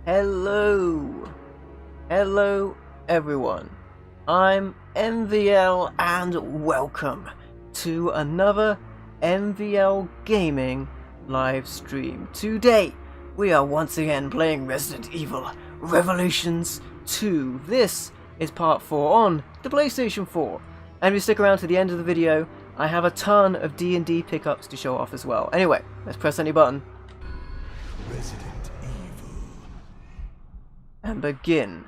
Hello everyone, I'm MVL and welcome to another MVL Gaming live stream. Today we are once again playing Resident Evil Revelations 2. This is part 4 on the PlayStation 4, and if you stick around to the end of the video I have a ton of D&D pickups to show off as well. Anyway, let's press any button Resident Evil. and begin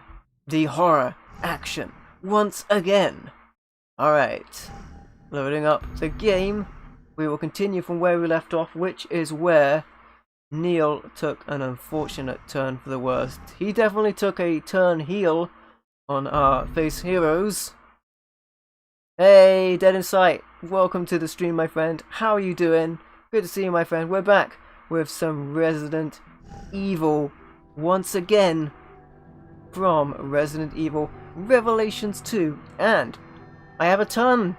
the horror action once again. Alright, loading up the game. We will continue from where we left off, which is where Neil took an unfortunate turn for the worst. He definitely took a turn heel on our face heroes. Hey, Dead in Sight, welcome to the stream, my friend. How are you doing? Good to see you, my friend. We're back with some Resident Evil once again from Resident Evil Revelations 2, and I have a ton,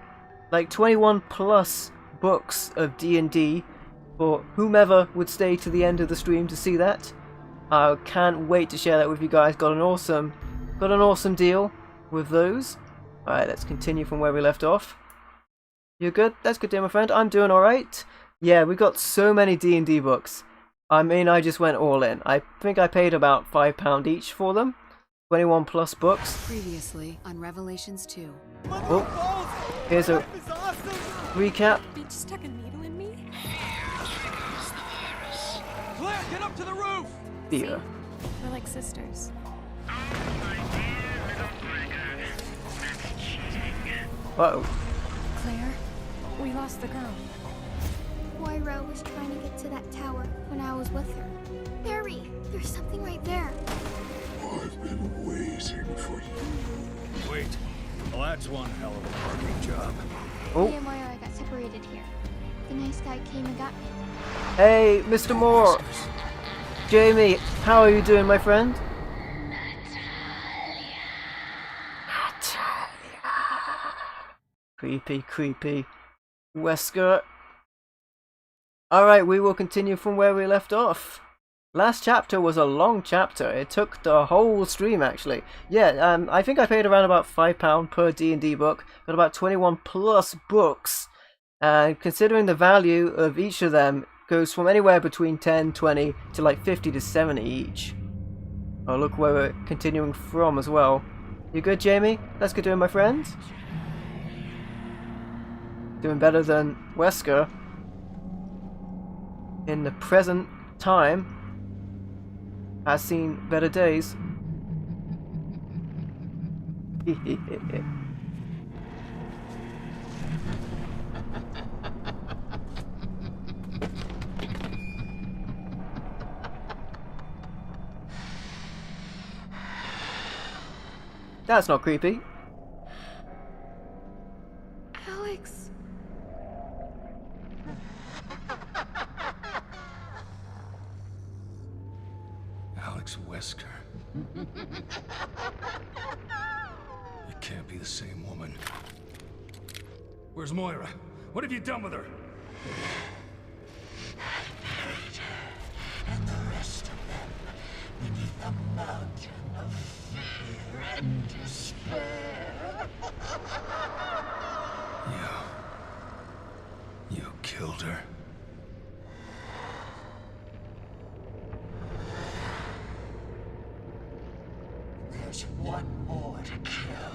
like 21 plus books of D&D for whomever would stay to the end of the stream to see that. I can't wait to share that with you guys. Got an awesome deal with those. Alright, let's continue from where we left off. You're good? That's good, dear my friend. I'm doing alright. Yeah, we got so many D&D books. I mean, I just went all in. I think I paid about £5 each for them. 21 plus books. Previously on Revelations 2. Oh, here's a recap. Bitch stuck a needle in me? Claire, get up to the roof! Fear. We're like sisters. Uh-oh. Claire, we lost the girl. Moira was trying to get to that tower when I was with her. Barry, there's something right there. I've been waiting for you. Wait. Well, that's one hell of a parking job. Oh. Me and Moira got separated here. The nice guy came and got me. Hey, Mr. Moore. Jamie, how are you doing, my friend? Creepy Wesker. Alright, we will continue from where we left off. Last chapter was a long chapter. It took the whole stream, actually. Yeah, I think I paid around about £5 per D&D book. Got about 21 plus books. And considering the value of each of them goes from anywhere between 10, 20 to like 50 to 70 each. Oh, look where we're continuing from as well. You good, Jamie? That's good doing, my friend. Doing better than Wesker in the present time. Has seen better days. That's not creepy. Alex. Alex Wesker. You can't be the same woman. Where's Moira? What have you done with her? And the rest of them beneath a mountain of fear and despair. You killed her. There's one more to kill.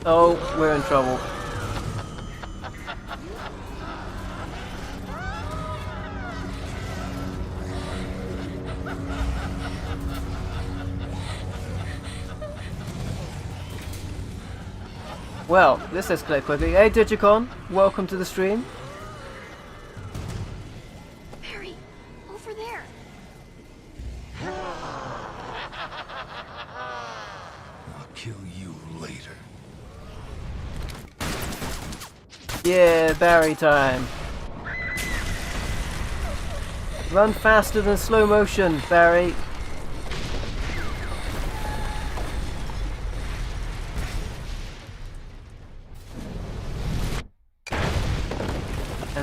Oh, we're in trouble. Well, this escalated quickly. Hey Digicon, welcome to the stream. Barry, over there. I'll kill you later. Yeah, Barry time. Run faster than slow motion, Barry.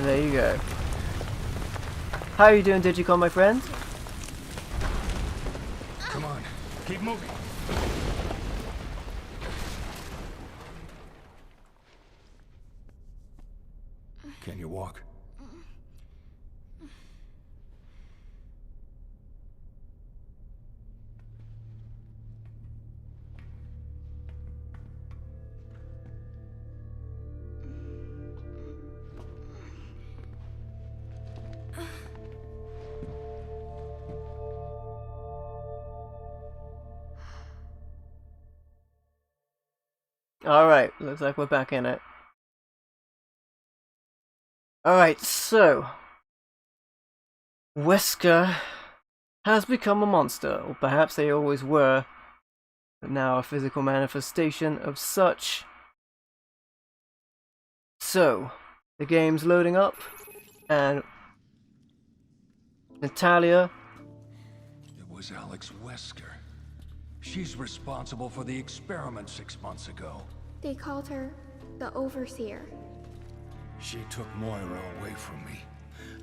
And there you go. How are you doing, Digicon, my friend? Come on, keep moving. Can you walk? Alright, looks like we're back in it. Alright, so Wesker has become a monster, or perhaps they always were, but now a physical manifestation of such. So, the game's loading up, and Natalya. It was Alex Wesker. She's responsible for the experiment 6 months ago. They called her the Overseer. She took Moira away from me.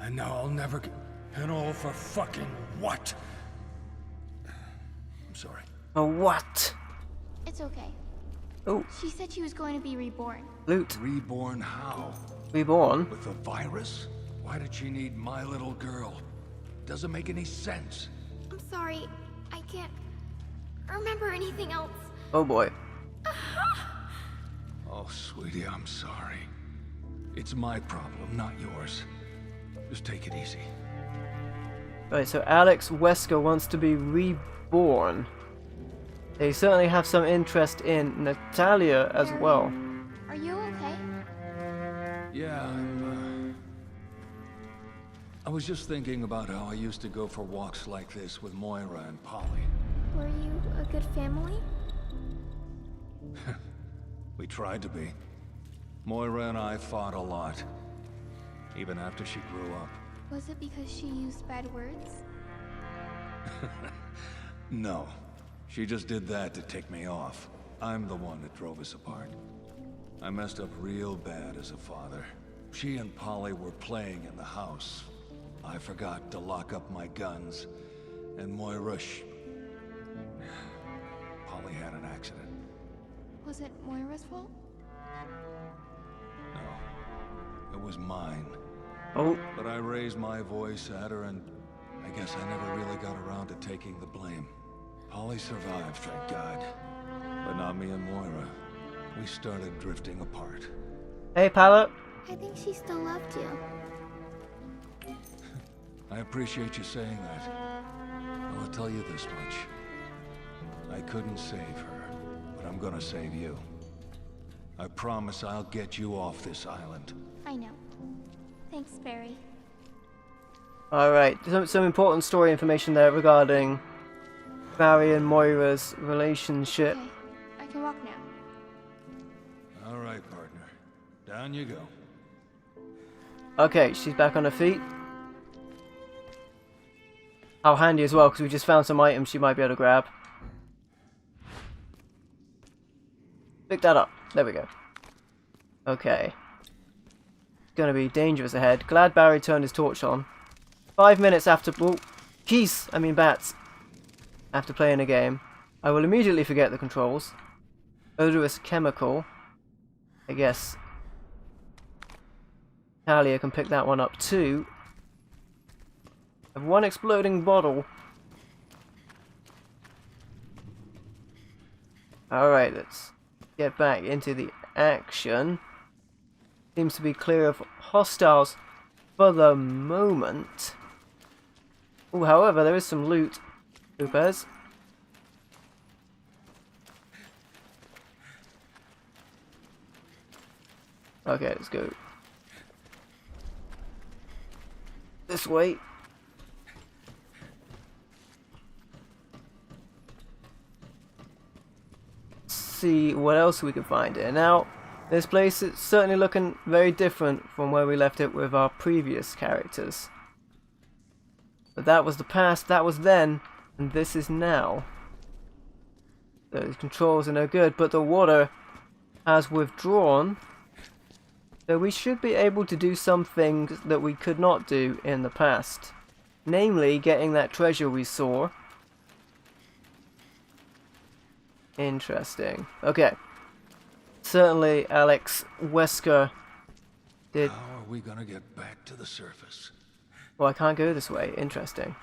And now I'll never get... And all for fucking what? I'm sorry. A what? It's okay. Oh, She said she was going to be reborn. loot. Reborn how? Reborn. With a virus? Why did she need my little girl? Doesn't make any sense. I'm sorry. I can't remember anything else. Oh boy. Oh, sweetie, I'm sorry. It's my problem, not yours. Just take it easy. Right, so Alex Wesker wants to be reborn. They certainly have some interest in Natalya as well. Are you okay? Yeah, I was just thinking about how I used to go for walks like this with Moira and Polly. Were you a good family? We tried to be. Moira and I fought a lot. Even after she grew up. Was it because she used bad words? No. She just did that to tick me off. I'm the one that drove us apart. I messed up real bad as a father. She and Polly were playing in the house. I forgot to lock up my guns. And Moira, Polly had an accident. Was it Moira's fault? No. It was mine. Oh, But I raised my voice at her and I guess I never really got around to taking the blame. Polly survived, thank God. But not me and Moira. We started drifting apart. hey, Pallet. I think she still loved you. I appreciate you saying that. I'll tell you this much. I couldn't save her, but I'm gonna save you. I promise I'll get you off this island. I know. Thanks, Barry. Alright, some important story information there regarding Barry and Moira's relationship. Okay, I can walk now. All right, partner. Down you go. Okay, she's back on her feet. How handy as well, because we just found some items she might be able to grab. Pick that up. There we go. Okay. It's gonna be dangerous ahead. Glad Barry turned his torch on. 5 minutes after... Oh, bats. After playing a game. I will immediately forget the controls. Odorous chemical. I guess Talia can pick that one up too. I have one exploding bottle. Alright, let's get back into the action. Seems to be clear of hostiles for the moment. Oh, however, there is some loot. Lupez. Okay, let's go this way. See what else we can find here. Now, this place is certainly looking very different from where we left it with our previous characters. But that was the past, that was then, and this is now. Those controls are no good, but the water has withdrawn. So we should be able to do some things that we could not do in the past. Namely, getting that treasure we saw. Interesting. Okay. Certainly Alex Wesker did... How are we gonna get back to the surface? Well, I can't go this way. Interesting.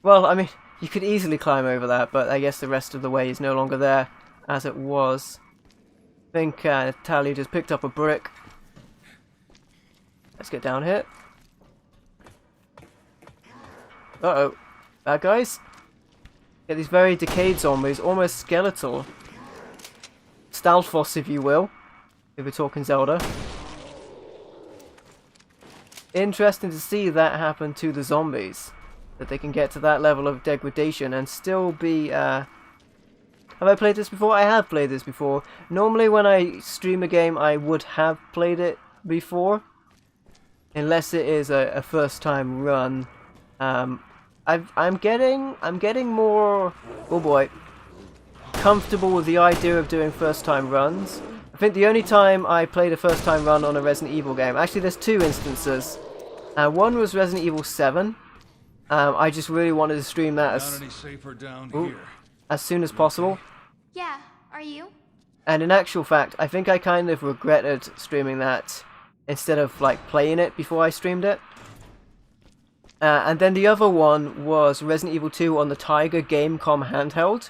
Well, I mean, you could easily climb over that, but I guess the rest of the way is no longer there as it was. I think Natalya just picked up a brick. Let's get down here. Uh-oh. Bad guys? Get these very decayed zombies, almost skeletal. Stalfos, if you will. If we're talking Zelda. Interesting to see that happen to the zombies. That they can get to that level of degradation and still be... Have I played this before? I have played this before. Normally when I stream a game I would have played it before. Unless it is a first time run. I'm getting more, oh boy, comfortable with the idea of doing first time runs. I think the only time I played a first time run on a Resident Evil game, actually there's two instances. One was Resident Evil 7. I just really wanted to stream that Not any safer down here. as soon as possible. Yeah, are you? And in actual fact, I think I kind of regretted streaming that instead of like playing it before I streamed it. And then the other one was Resident Evil 2 on the Tiger Gamecom handheld.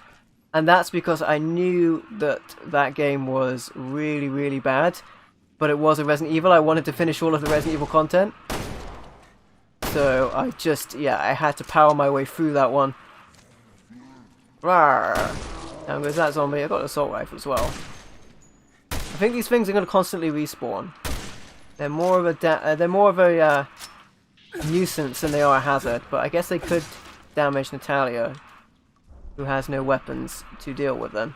And that's because I knew that that game was really, really bad. But it was a Resident Evil. I wanted to finish all of the Resident Evil content. So I just, yeah, I had to power my way through that one. Rawr. Down goes that zombie. I got an assault rifle as well. I think these things are going to constantly respawn. They're more of a nuisance than they are a hazard, but I guess they could damage Natalya, who has no weapons to deal with them.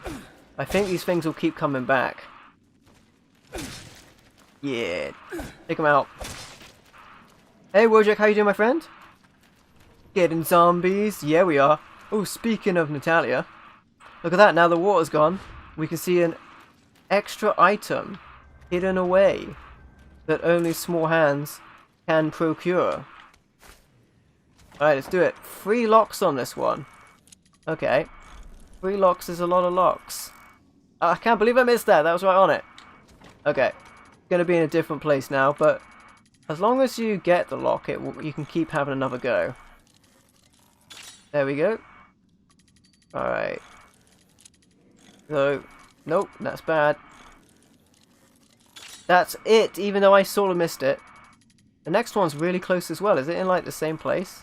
I think these things will keep coming back. Yeah, take them out. Hey Wojak, how you doing, my friend? Getting zombies? Yeah, we are. Oh, speaking of Natalya, look at that, now the water's gone. We can see an extra item hidden away that only small hands can procure. Alright, let's do it. 3 locks on this one. Okay. 3 locks is a lot of locks. I can't believe I missed that. That was right on it. Okay. Gonna be in a different place now, but as long as you get the lock, you can keep having another go. There we go. Alright. So, nope, that's bad. That's it, even though I sort of missed it. The next one's really close as well. Is it in like the same place?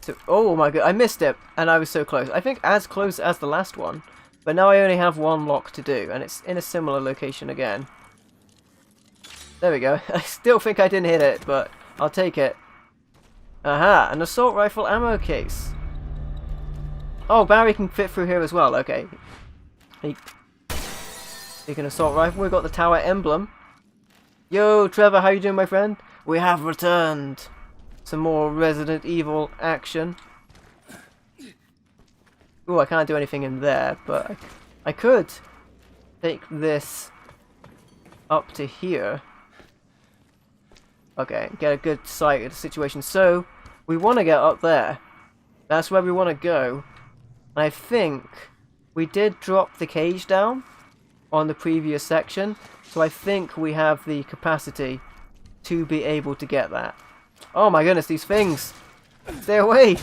So, oh my god, I missed it, and I was so close. I think as close as the last one, but now I only have 1 lock to do, and it's in a similar location again. There we go. I still think I didn't hit it, but I'll take it. Aha, an assault rifle ammo case. Oh, Barry can fit through here as well. Okay. Take an assault rifle. We've got the tower emblem. Yo, Trevor, how you doing, my friend? We have returned. Some more Resident Evil action. Ooh, I can't do anything in there, but I could take this up to here. Okay, get a good sight of the situation. So, we want to get up there. That's where we want to go. And I think we did drop the cage down on the previous section. So I think we have the capacity to be able to get that. Oh my goodness, these things! Stay away!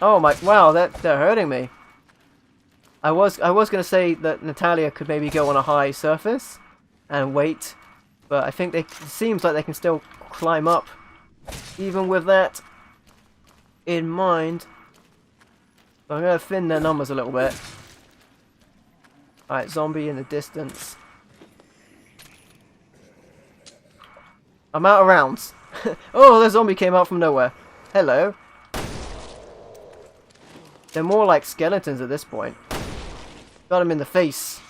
Oh my, wow, they're hurting me. I was gonna say that Natalya could maybe go on a high surface and wait, but I think it seems like they can still climb up, even with that in mind. So I'm gonna thin their numbers a little bit. Alright, zombie in the distance. I'm out of rounds. Oh, the zombie came out from nowhere. Hello. They're more like skeletons at this point. Got him in the face.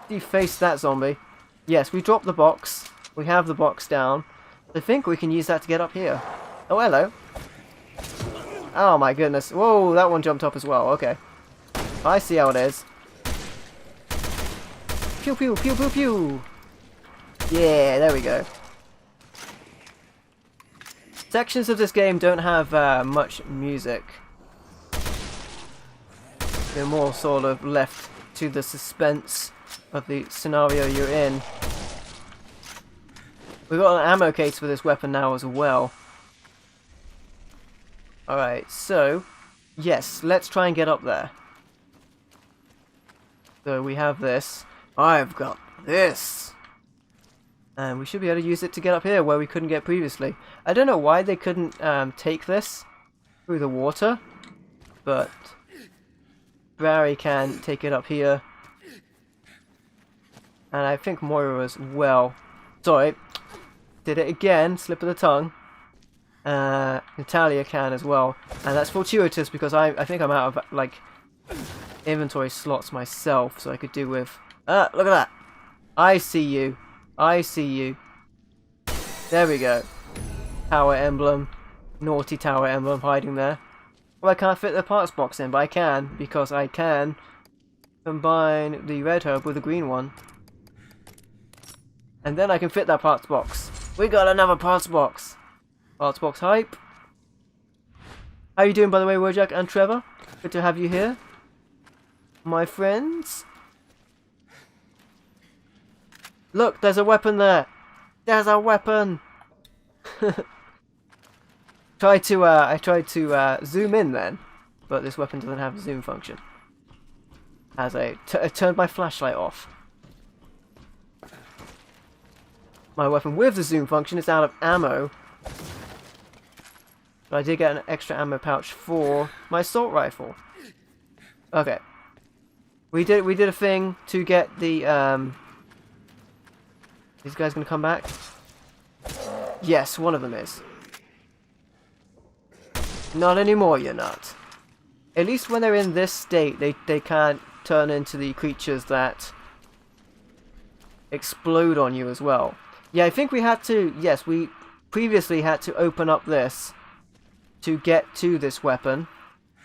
Deface that zombie. Yes, we dropped the box. We have the box down. I think we can use that to get up here. Oh, hello. Oh my goodness. Whoa, that one jumped up as well. Okay. I see how it is. Pew pew pew pew pew! Yeah, there we go. Sections of this game don't have much music. They're more sort of left to the suspense of the scenario you're in. We've got an ammo case for this weapon now as well. Alright, so, yes, let's try and get up there. So we have this. I've got this! And we should be able to use it to get up here where we couldn't get previously. I don't know why they couldn't take this through the water, but Barry can take it up here. And I think Moira as well. Sorry, did it again, slip of the tongue. Natalya can as well. And that's fortuitous because I think I'm out of, like, inventory slots myself, so I could do with... look at that! I see you. I see you. There we go. Tower emblem. Naughty tower emblem hiding there. Well, I can't fit the parts box in, but I can, because I can combine the red herb with the green one. And then I can fit that parts box. We got another parts box. Parts box hype. How you doing, by the way, Wojak and Trevor? Good to have you here, my friends. Look, there's a weapon there. There's a weapon. I tried to zoom in then, but this weapon doesn't have a zoom function. As I turned my flashlight off. My weapon with the zoom function is out of ammo. But I did get an extra ammo pouch for my assault rifle. Okay. We did a thing to get the these guys gonna come back? Yes, one of them is. Not anymore, you're not. At least when they're in this state, they can't turn into the creatures that explode on you as well. Yeah, I think we had to, yes, we previously had to open up this to get to this weapon.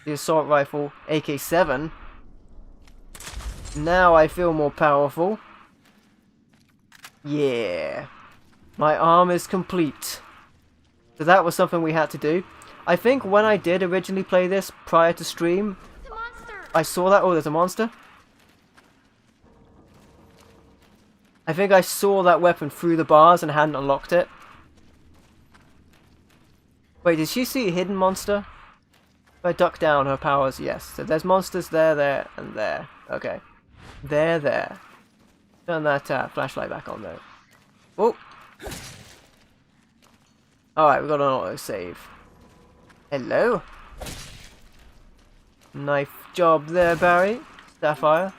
The assault rifle, AK-7. Now I feel more powerful. Yeah. My arm is complete. So that was something we had to do. I think when I did originally play this prior to stream, I saw that. Oh, there's a monster. I think I saw that weapon through the bars and hadn't unlocked it. Wait, did she see a hidden monster? If I duck down, her powers, yes. So there's monsters there, there, and there. Okay. There. Turn that flashlight back on though. Oh! Alright, we got an autosave. Hello? Knife job there, Barry. Sapphire.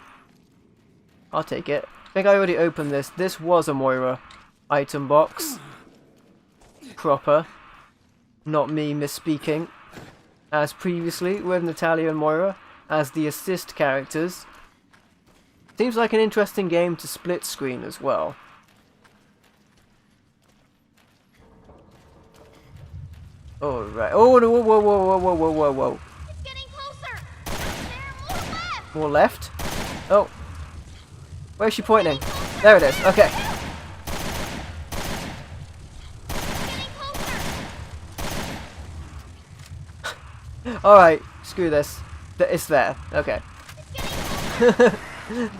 I'll take it. I think I already opened this. This was a Moira item box. Proper. Not me misspeaking. As previously with Natalya and Moira as the assist characters. Seems like an interesting game to split screen as well. Alright. Oh, no, whoa. It's getting closer. There, More more left. left? Oh. Where's she pointing? There it is. Okay. Getting closer. Alright. Screw this. It's there. Okay. It's getting closer.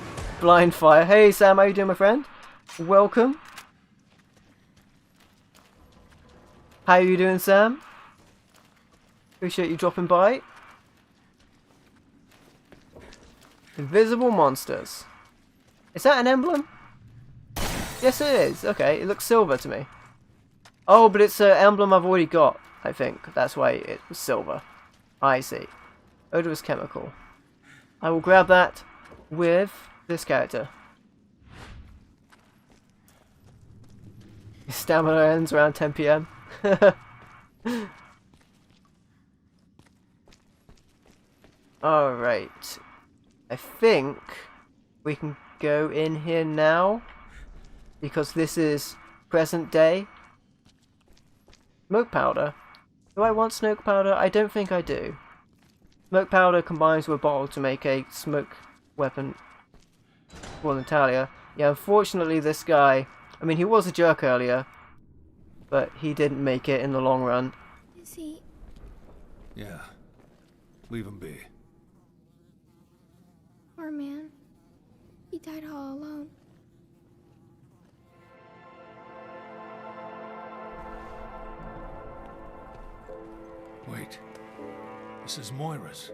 Blind fire. Hey Sam, how you doing, my friend? Welcome. How you doing, Sam? Appreciate you dropping by. Invisible monsters. Is that an emblem? Yes, it is. Okay, it looks silver to me. Oh, but it's an emblem I've already got, I think. That's why it was silver. I see. Odorous chemical. I will grab that with this character. His stamina ends around 10 PM. Alright. I think we can go in here now. Because this is present day. Smoke powder. Do I want smoke powder? I don't think I do. Smoke powder combines with a bottle to make a smoke weapon for Natalya. Yeah, unfortunately this guy, I mean, he was a jerk earlier, but he didn't make it in the long run. Is he? Yeah. Leave him be. Poor man. He died all alone. Wait. This is Moira's.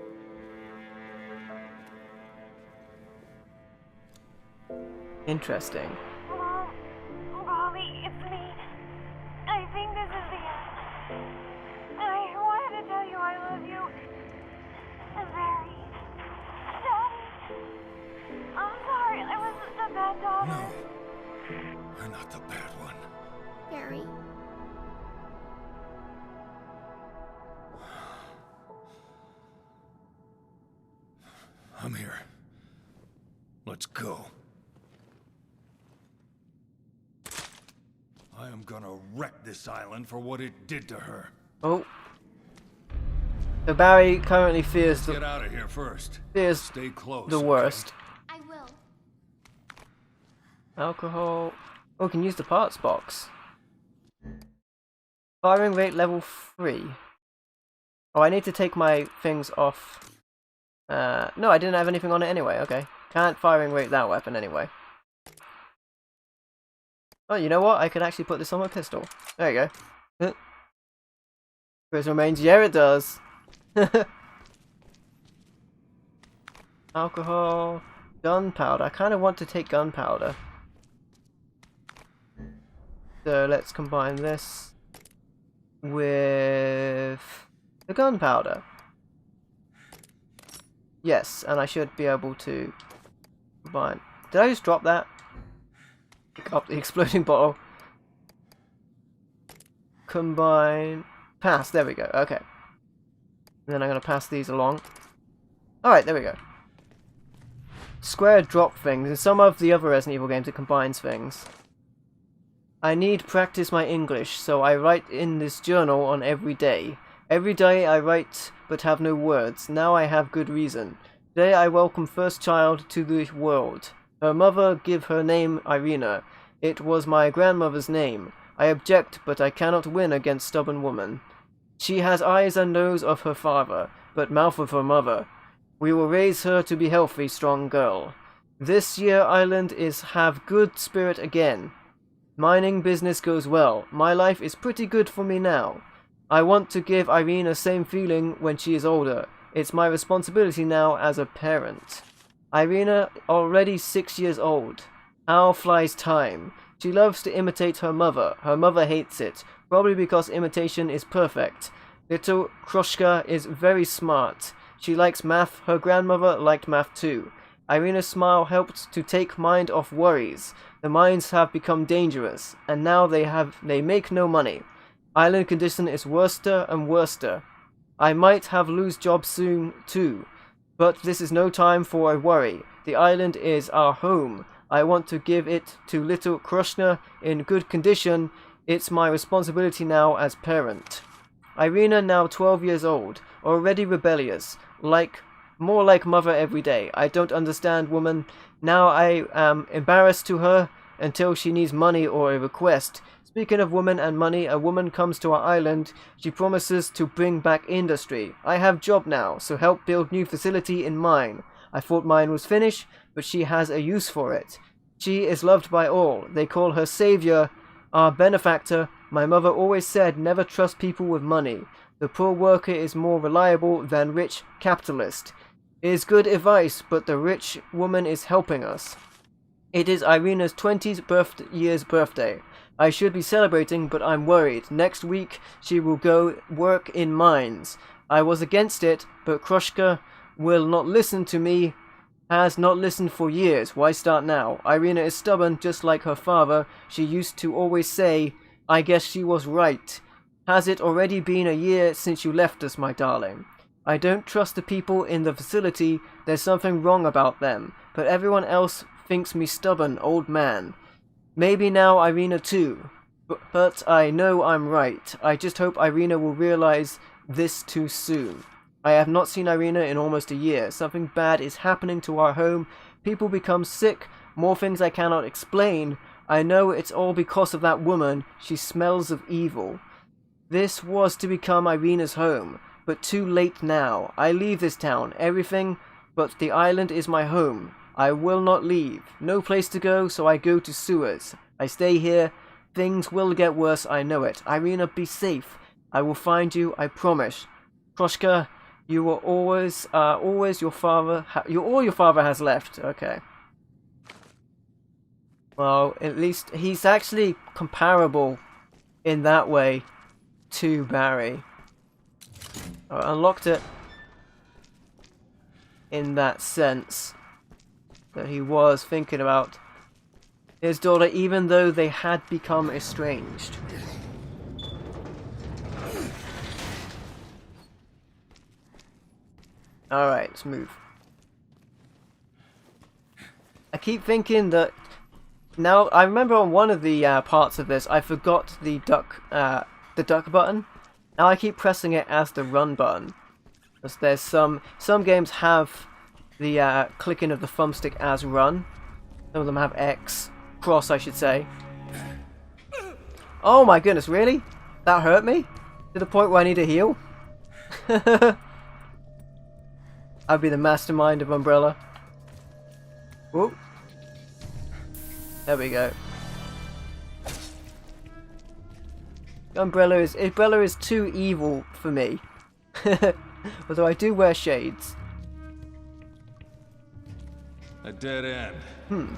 Interesting. Molly, it's me. I think this is the end. I wanted to tell you I love you. Very. Daddy. I'm sorry, I was the bad daughter. No. You're not the bad one. Barry. I'm here. Let's go. I am gonna wreck this island for what it did to her. Oh. So Barry currently fears Get out of here first. Stay close. the worst. I will. Alcohol. Oh, we can use the parts box. Firing rate level 3. Oh, I need to take my things off. No, I didn't have anything on it anyway. Okay. Can't firing rate that weapon anyway. Oh, you know what? I could actually put this on my pistol. There you go. Chris remains. Yeah, it does. Alcohol. Gunpowder. I kind of want to take gunpowder. So let's combine this with the gunpowder. Yes, and I should be able to combine. Did I just drop that? Pick up the exploding bottle. Combine. Pass. There we go. Okay. And then I'm going to pass these along. Alright, there we go. Square drop things. In some of the other Resident Evil games, it combines things. I need practice my English, so I write in this journal on every day. Every day I write but have no words. Now I have good reason. Today I welcome first child to the world. Her mother give her name Irina. It was my grandmother's name. I object, but I cannot win against stubborn woman. She has eyes and nose of her father, but mouth of her mother. We will raise her to be healthy, strong girl. This year island is have good spirit again. Mining business goes well. My life is pretty good for me now. I want to give Irina same feeling when she is older. It's my responsibility now as a parent. Irina already 6 years old. How flies time. She loves to imitate her mother. Her mother hates it, probably because imitation is perfect. Little Kroshka is very smart. She likes math. Her grandmother liked math too. Irina's smile helped to take mind off worries. The mines have become dangerous, and now they make no money. Island condition is worster and worster. I might have lose job soon too, but this is no time for a worry. The island is our home. I want to give it to little Kroshka in good condition. It's my responsibility now as parent. Irina, now 12 years old, already rebellious, more like mother every day. I don't understand woman. Now I am embarrassed to her until she needs money or a request. Speaking of woman and money, a woman comes to our island. She promises to bring back industry. I have job now, so help build new facility in mine. I thought mine was finished, but she has a use for it. She is loved by all. They call her savior, our benefactor. My mother always said never trust people with money. The poor worker is more reliable than rich capitalist. It is good advice, but the rich woman is helping us. It is Irina's 20th year's birthday. I should be celebrating, but I'm worried. Next week, she will go work in mines. I was against it, but Kroshka will not listen to me. Has not listened for years. Why start now? Irina is stubborn, just like her father. She used to always say, I guess she was right. Has it already been a year since you left us, my darling? I don't trust the people in the facility. There's something wrong about them. But everyone else thinks me stubborn, old man. Maybe now Irina too. But I know I'm right. I just hope Irina will realize this too soon. I have not seen Irina in almost a year. Something bad is happening to our home. People become sick. More things I cannot explain. I know it's all because of that woman. She smells of evil. This was to become Irina's home, but too late now. I leave this town. Everything but the island is my home. I will not leave. No place to go, so I go to sewers. I stay here. Things will get worse, I know it. Irina, be safe. I will find you, I promise. Kroshka, you were always your father. All your father has left. Okay. Well, at least he's actually comparable in that way to Barry. I unlocked it in that sense that he was thinking about his daughter, even though they had become estranged. Alright, let's move. I keep thinking that now, I remember on one of the parts of this, I forgot the duck button. Now I keep pressing it as the run button. Because there's some games have the clicking of the thumbstick as run. Some of them have X, cross I should say. Oh my goodness, really? That hurt me? To the point where I need a heal? I'd be the mastermind of Umbrella. Whoop. There we go. Umbrella is too evil for me. Although I do wear shades. A dead end.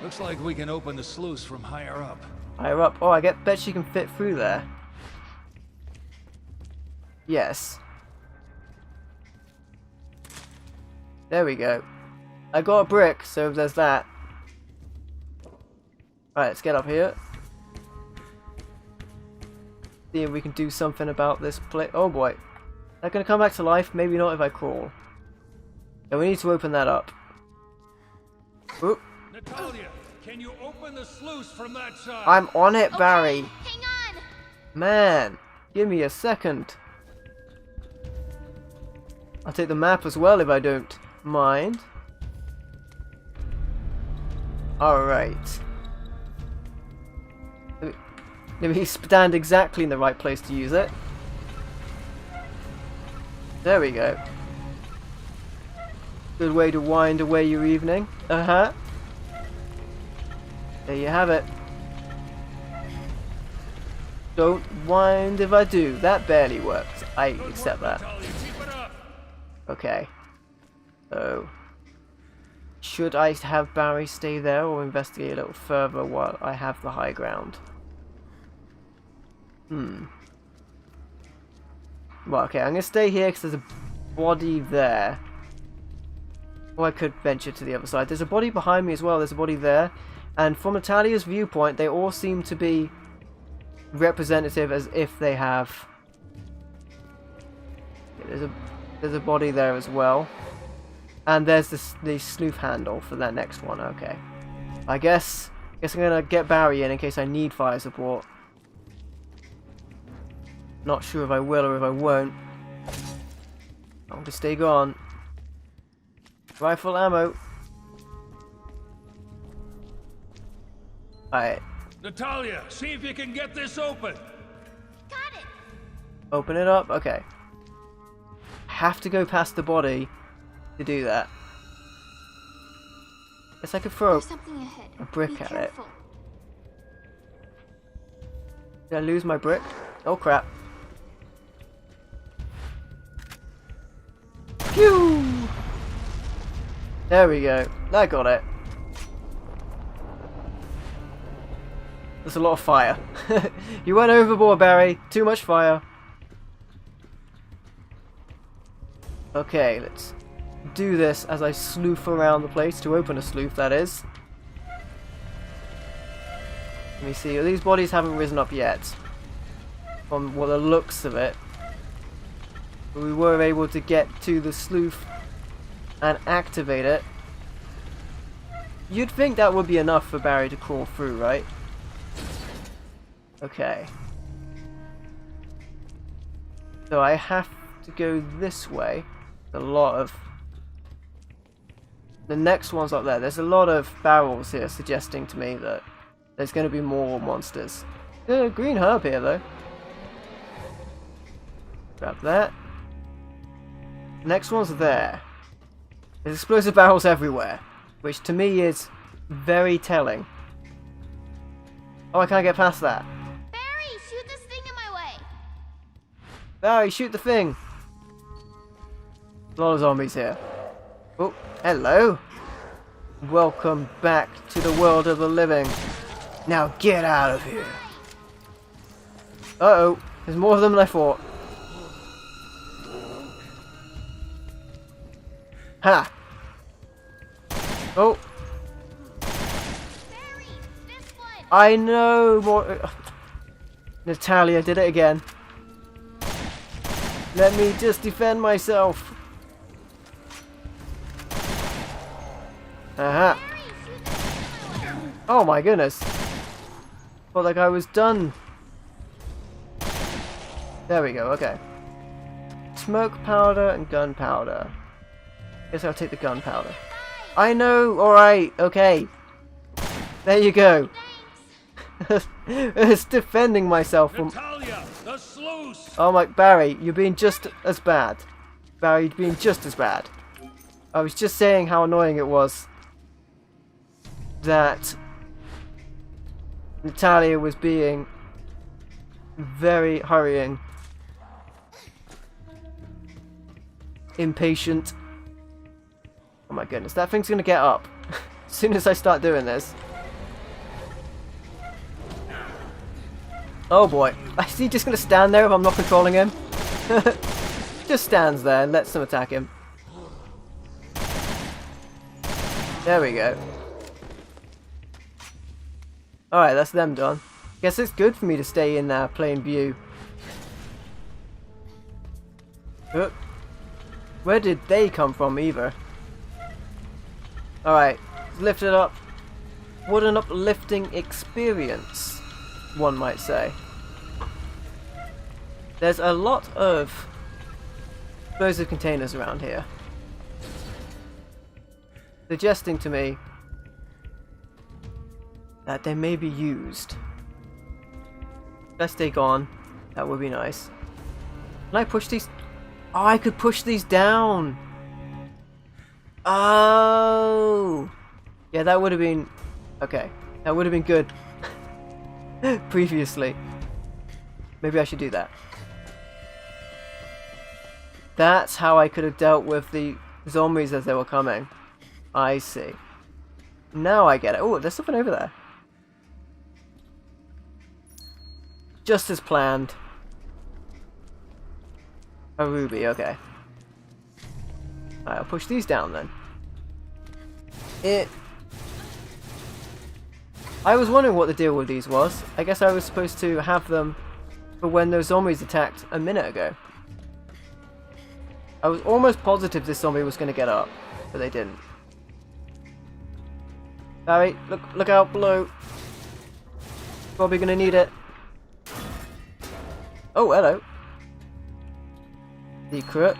Looks like we can open the sluice from higher up. Higher up. Oh, bet she can fit through there. Yes. There we go. I got a brick, so there's that. Alright, let's get up here. See if we can do something about this place. Oh boy. Is that gonna come back to life? Maybe not if I crawl. Yeah, we need to open that up. Oop. Natalya, can you open the sluice from that side? I'm on it, Barry. Okay, hang on. Man, give me a second. I'll take the map as well if I don't mind. Alright. Let me stand exactly in the right place to use it. There we go. Good way to wind away your evening. There you have it. Don't wind if I do. That barely worked. I accept that. Okay. So, should I have Barry stay there or investigate a little further while I have the high ground? Well, okay, I'm going to stay here because there's a body there. Or I could venture to the other side. There's a body behind me as well. There's a body there. And from Natalya's viewpoint, they all seem to be representative as if they have... There's a body there as well. And there's the sleuth handle for that next one. Okay. I guess I'm going to get Barry in case I need fire support. Not sure if I will or if I won't. I'm going to stay gone. Rifle ammo. Alright. Natalya, see if you can get this open. Got it. Open it up. Okay. Have to go past the body to do that. Guess I could throw There's something ahead. a brick Be at careful. it. Did I lose my brick? Oh crap. Phew! There we go. I got it. There's a lot of fire. You went overboard, Barry. Too much fire. Okay, let's do this as I sleuth around the place to open a sleuth, that is. Let me see. These bodies haven't risen up yet. From what the looks of it. But we were able to get to the sleuth and activate it. You'd think that would be enough for Barry to crawl through, right? Okay. So I have to go this way. A lot of The next one's up there. There's a lot of barrels here suggesting to me that there's going to be more monsters. Green herb here though. Grab that. Next one's there. There's explosive barrels everywhere, which to me is very telling. Oh, I can't get past that. Barry, shoot this thing in my way. Barry, shoot the thing. A lot of zombies here. Oh, hello. Welcome back to the world of the living. Now get out of here. Uh-oh. There's more of them than I thought. Ha! Oh. Barry, this one. I know more. Natalya did it again. Let me just defend myself. Aha. Barry, shoot this thing in my way. Oh my goodness. Felt like I was done. There we go, okay. Smoke powder and gunpowder. Guess I'll take the gunpowder. I know, alright, okay. There you go. It's defending myself from... Natalya, the sluice! Oh my, Barry, you're being just as bad. Barry, you're being just as bad. I was just saying how annoying it was that Natalya was being very hurrying, impatient. Oh my goodness, that thing's gonna get up as soon as I start doing this. Oh boy, is he just gonna stand there if I'm not controlling him? Just stands there and lets them attack him. There we go. Alright, that's them done. Guess it's good for me to stay in plain view. Where did they come from either? Alright, lift it up. What an uplifting experience, one might say. There's a lot of explosive containers around here, suggesting to me that they may be used. Let's stay gone. That would be nice. Can I push these? Oh, I could push these down. Oh, yeah, that would have been okay. That would have been good previously. Maybe I should do that. That's how I could have dealt with the zombies as they were coming. I see. Now I get it. Oh, there's something over there. Just as planned. A ruby, okay. Alright, I'll push these down then. I was wondering what the deal with these was. I guess I was supposed to have them for when those zombies attacked a minute ago. I was almost positive this zombie was going to get up, but they didn't. Barry, look out below. Probably going to need it. Oh, hello. Secret.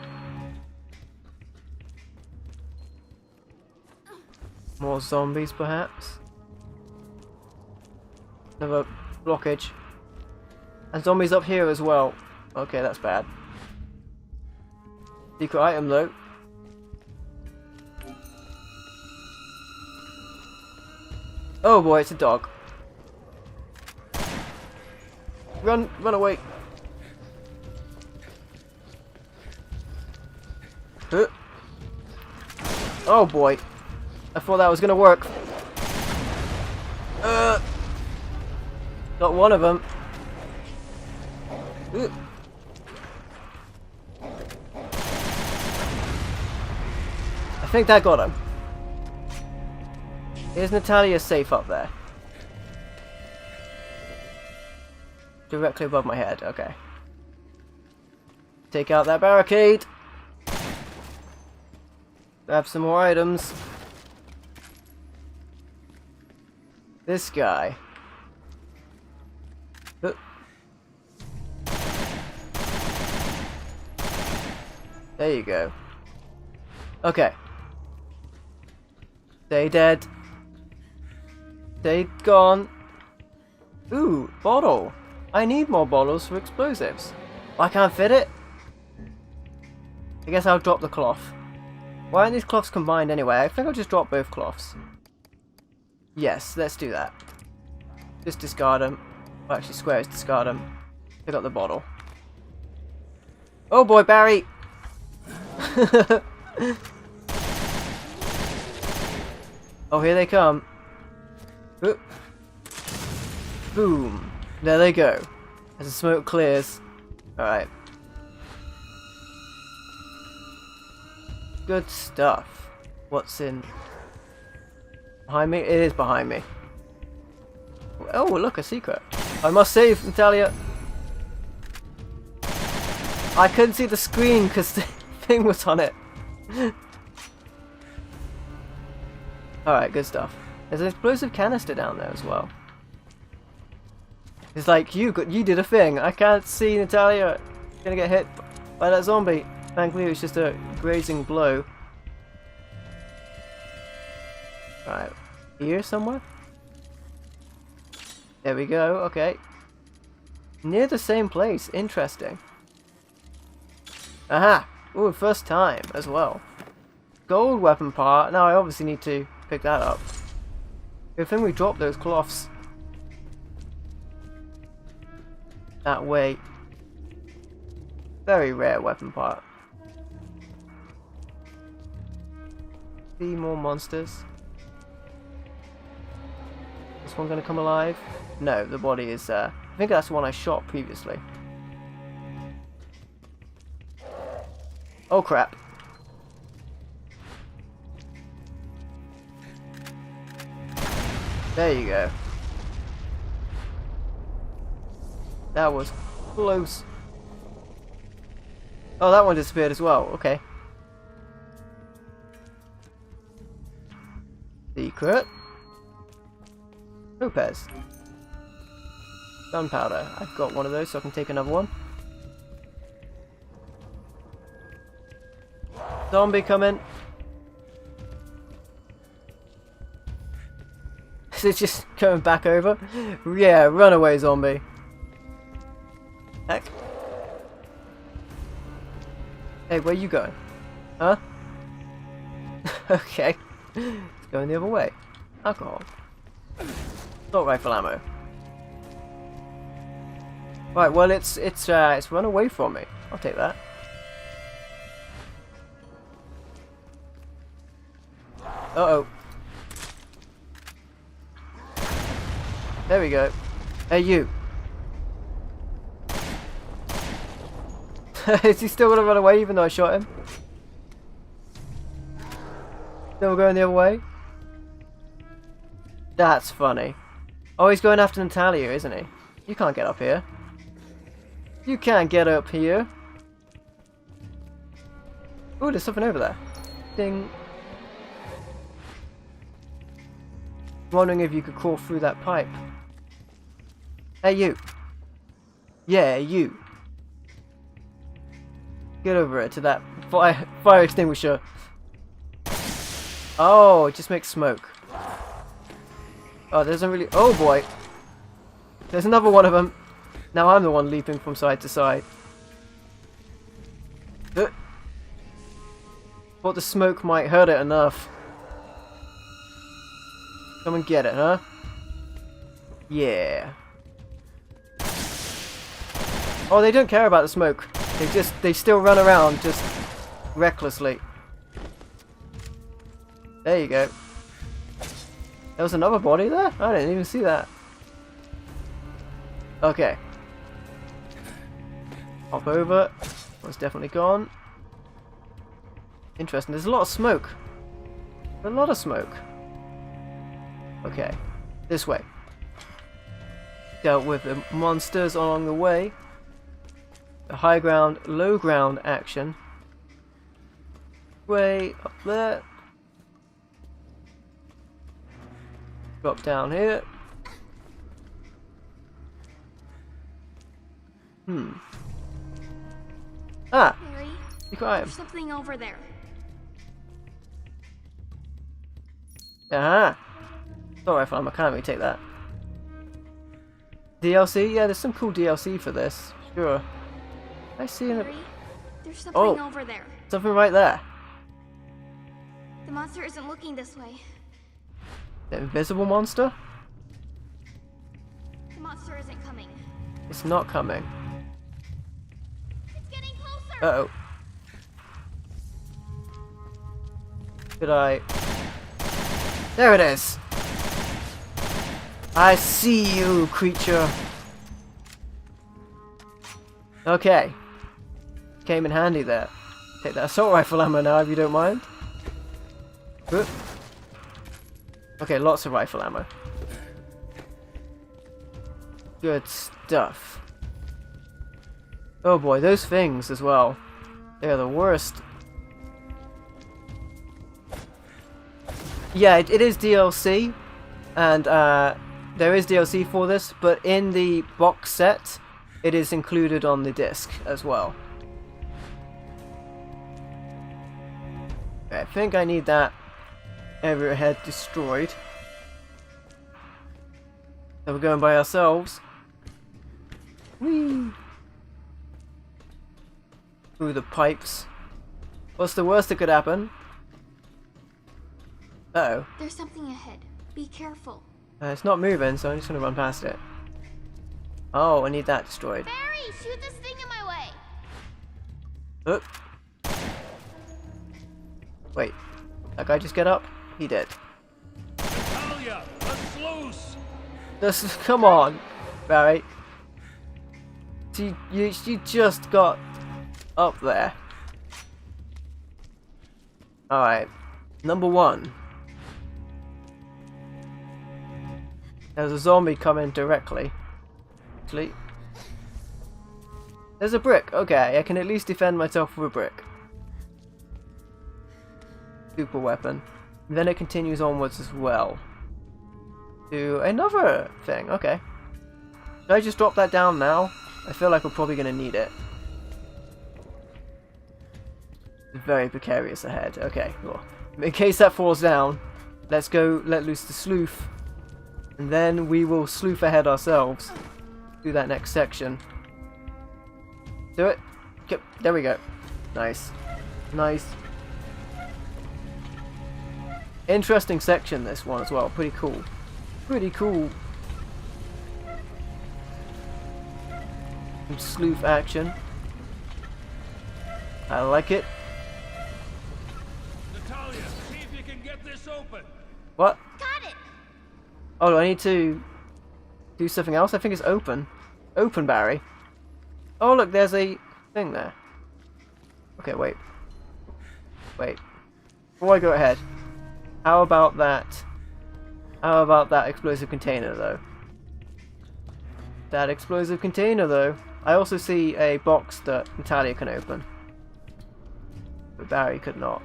More zombies, perhaps. Another blockage. And zombies up here as well. Okay, that's bad. Secret item, though. Oh boy, it's a dog. Run away. Oh boy. I thought that was gonna work. Got one of them. I think that got him. Is Natalya safe up there? Directly above my head, okay. Take out that barricade. Grab some more items. This guy. There you go. Okay. Stay dead. Stay gone. Ooh, bottle. I need more bottles for explosives. I can't fit it? I guess I'll drop the cloth. Why aren't these cloths combined anyway? I think I'll just drop both cloths. Yes, let's do that. Just discard them. Well, actually, squares discard them. Pick up the bottle. Oh boy, Barry! Oh, here they come. Oop. Boom. There they go. As the smoke clears. Alright. Good stuff. What's in... behind me? It is behind me. Oh, look, a secret. I must save, Natalya. I couldn't see the screen because the thing was on it. Alright, good stuff. There's an explosive canister down there as well. It's like, you did a thing. I can't see Natalya. Gonna get hit by that zombie. Thankfully, it was just a grazing blow. Alright, here somewhere? There we go, okay. Near the same place, interesting. Aha! Ooh, first time as well. Gold weapon part. Now I obviously need to pick that up. Good thing we dropped those cloths. That way. Very rare weapon part. See more monsters. This one gonna come alive? No, the body is I think that's the one I shot previously. Oh crap. There you go. That was close. Oh, that one disappeared as well. Okay. Secret. Lopez. Gunpowder. I've got one of those, so I can take another one. Zombie coming. Is it just going back over? Yeah, run away, zombie. Heck. Hey, where you going? Huh? Okay. It's going the other way. Alcohol. Assault rifle ammo. Right, well it's run away from me. I'll take that. Uh-oh. There we go. Hey, you. Is he still gonna run away even though I shot him? Still going the other way? That's funny. Oh, he's going after Natalya, isn't he? You can't get up here. You can't get up here. Ooh, there's something over there. Ding. Wondering if you could crawl through that pipe. Hey, you. Yeah, you. Get over it to that fire extinguisher. Oh, it just makes smoke. Oh, there doesn't really... Oh, boy. There's another one of them. Now I'm the one leaping from side to side. Thought the smoke might hurt it enough. Come and get it, huh? Yeah. Oh, they don't care about the smoke. They still run around just recklessly. There you go. There was another body there? I didn't even see that. Okay. Hop over. One's definitely gone. Interesting. There's a lot of smoke. A lot of smoke. Okay. This way. Dealt with the monsters along the way. The high ground, low ground action. Way up there. Drop down here. Ah! Harry, Be quiet. there's something over there. Uh-huh. Assault rifle ammo, can't really take that. DLC? Yeah, there's some cool DLC for this. Sure. I see it. Harry, there's something over there. Something right there. The monster isn't looking this way. The invisible monster? The monster isn't coming. It's not coming. It's getting closer. Uh-oh. Should I... There it is! I see you, creature! Okay. Came in handy there. Take that assault rifle ammo now if you don't mind. Good. Okay, lots of rifle ammo. Good stuff. Oh boy, those things as well. They're the worst. Yeah, it is DLC, and there is DLC for this, but in the box set, it is included on the disc as well. Okay, I think I need that overhead destroyed. So we're going by ourselves. Whee! Through the pipes. What's the worst that could happen? Uh-oh. There's something ahead. Be careful. It's not moving, so I'm just gonna run past it. Oh, I need that destroyed. Barry, shoot this thing in my way. Oop. Wait, that guy just get up? He did. Natalya, let's loose! Just, come on, Barry. She just got up there. Alright, number 1. There's a zombie coming directly. Actually, there's a brick. Okay, I can at least defend myself with a brick. Super weapon. And then it continues onwards as well. To another thing. Okay. Should I just drop that down now? I feel like we're probably going to need it. Very precarious ahead. Okay, cool. In case that falls down, let's go let loose the sleuth. And then we will sleuth ahead ourselves. Do that next section. Do it. Yep, there we go. Nice. Nice. Interesting section, this one as well. Pretty cool. Pretty cool. Some sleuth action. I like it. Natalya, see if you can get this open. What? Got it. Oh, do I need to do something else? I think it's open. Open, Barry. Oh, look, there's a thing there. Okay, wait. Wait. Before I go ahead, how about that? How about that explosive container, though? That explosive container, though. I also see a box that Natalya can open. But Barry could not.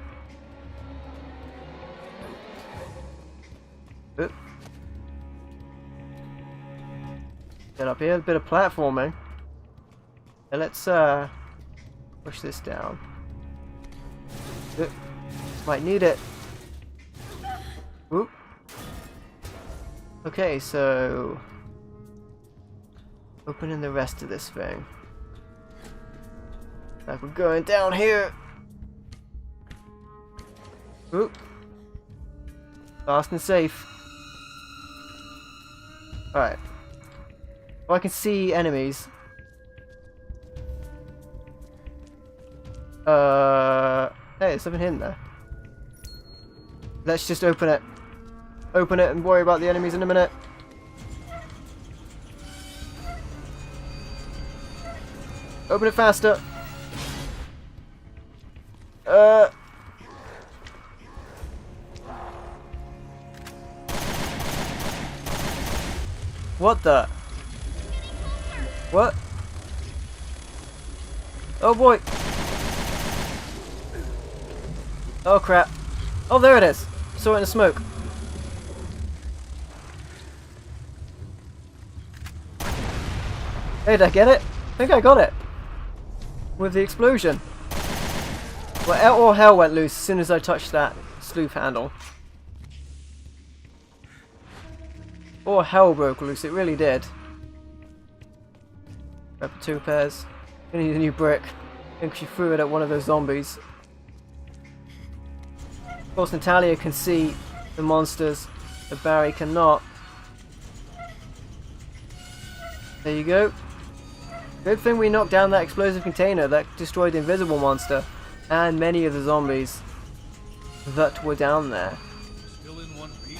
Oop. Get up here, a bit of platforming. Now let's push this down. Oop. Might need it. Oop. Okay, so opening the rest of this thing. Like we're going down here. Oop. Fast and safe. Alright. Oh, I can see enemies. Hey, there's something hidden there. Let's just open it. Open it and worry about the enemies in a minute. Open it faster. What the? What? Oh boy. Oh crap. Oh, there it is. Saw it in the smoke. Hey, did I get it? I think I got it. With the explosion. Well, all hell went loose as soon as I touched that sleuth handle. Or hell broke loose, it really did. Grab 2 pairs. Gonna need a new brick. I think she threw it at one of those zombies. Of course, Natalya can see the monsters, but Barry cannot. There you go. Good thing we knocked down that explosive container that destroyed the invisible monster and many of the zombies that were down there. Still in one piece?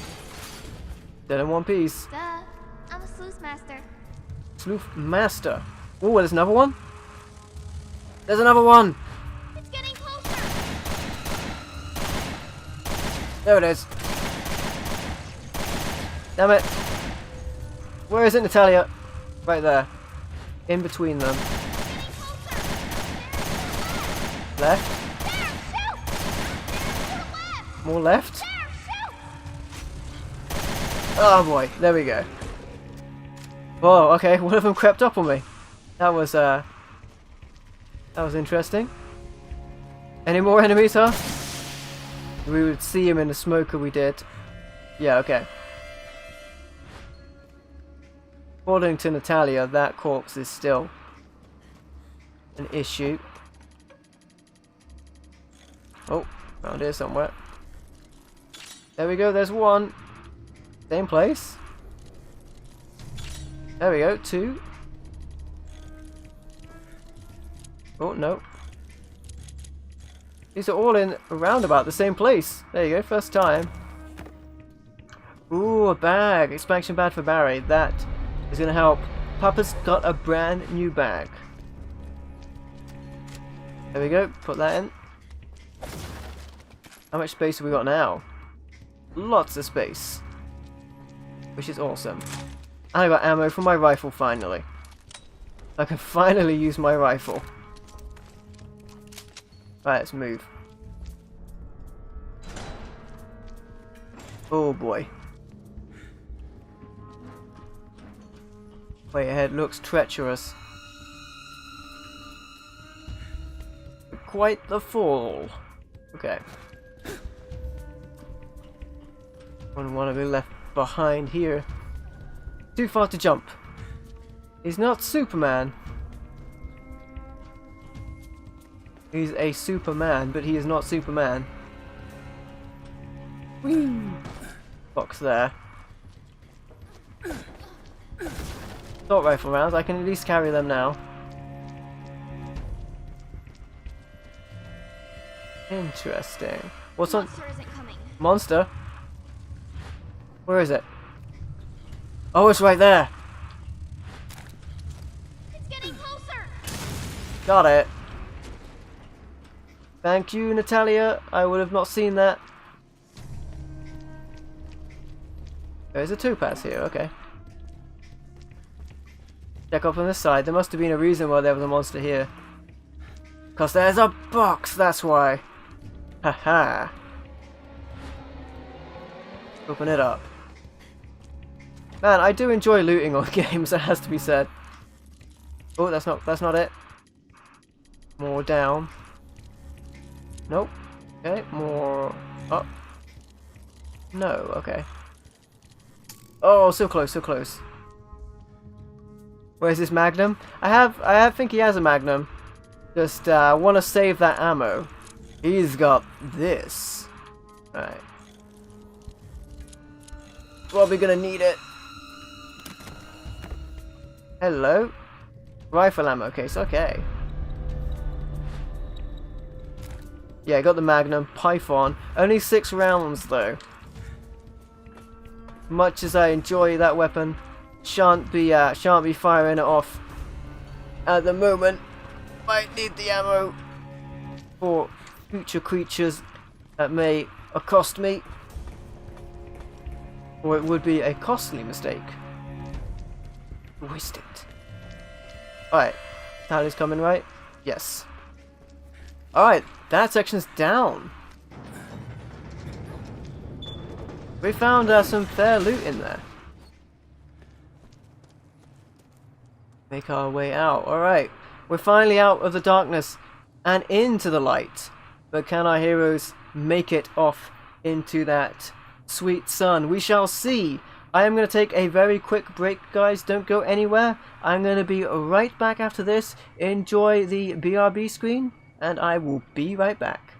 Still in one piece. Duh. I'm a sleuth master. Sleuth Master. Oh, there's another one? There's another one! It's getting closer. There it is. Damn it. Where is it, Natalya? Right there. In between them. Getting closer. Left. There, shoot! There's more left. More left. There, shoot! Oh boy, there we go. Whoa, okay, one of them crept up on me. That was interesting. Any more enemies, huh? We would see him in the smoker we did. Yeah, okay. According to Natalya, that corpse is still an issue. Oh, around here somewhere. There we go, there's one. Same place. There we go, 2. Oh, no. These are all in around about the same place. There you go, first time. Ooh, a bag. Expansion bag for Barry. That is going to help. Papa's got a brand new bag. There we go, put that in. How much space have we got now? Lots of space. Which is awesome. And I got ammo for my rifle finally. I can finally use my rifle. Right, let's move. Oh boy. Way ahead looks treacherous. Quite the fall. Okay. Wouldn't want to be left behind here. Too far to jump. He's not Superman. He's a Superman, but he is not Superman. Whee! Box there. Assault rifle rounds, I can at least carry them now. Interesting. What's on? Monster isn't coming. Monster? Where is it? Oh, it's right there. It's getting closer. Got it. Thank you, Natalya. I would have not seen that. There's a 2-pass here, okay. Check up on this side. There must have been a reason why there was a monster here. Because there's a box, that's why. Haha. Open it up. Man, I do enjoy looting on games, that has to be said. Oh, that's not it. More down. Nope. Okay, more up. No, okay. Oh, so close, so close. Where's this Magnum? I think he has a Magnum. Just want to save that ammo. He's got this. Alright. Probably gonna need it. Hello? Rifle ammo case, okay. Yeah, I got the Magnum. Python. Only 6 rounds though. Much as I enjoy that weapon, shan't be firing it off at the moment. Might need the ammo for future creatures that may accost me, or it would be a costly mistake. Waste it. Alright, Tally's coming, right? Yes. Alright, that section's down. We found some fair loot in there. Make our way out. Alright, we're finally out of the darkness and into the light. But can our heroes make it off into that sweet sun? We shall see I am going to take a very quick break, guys. Don't go anywhere. I'm going to be right back after this. Enjoy the BRB screen, and I will be right back.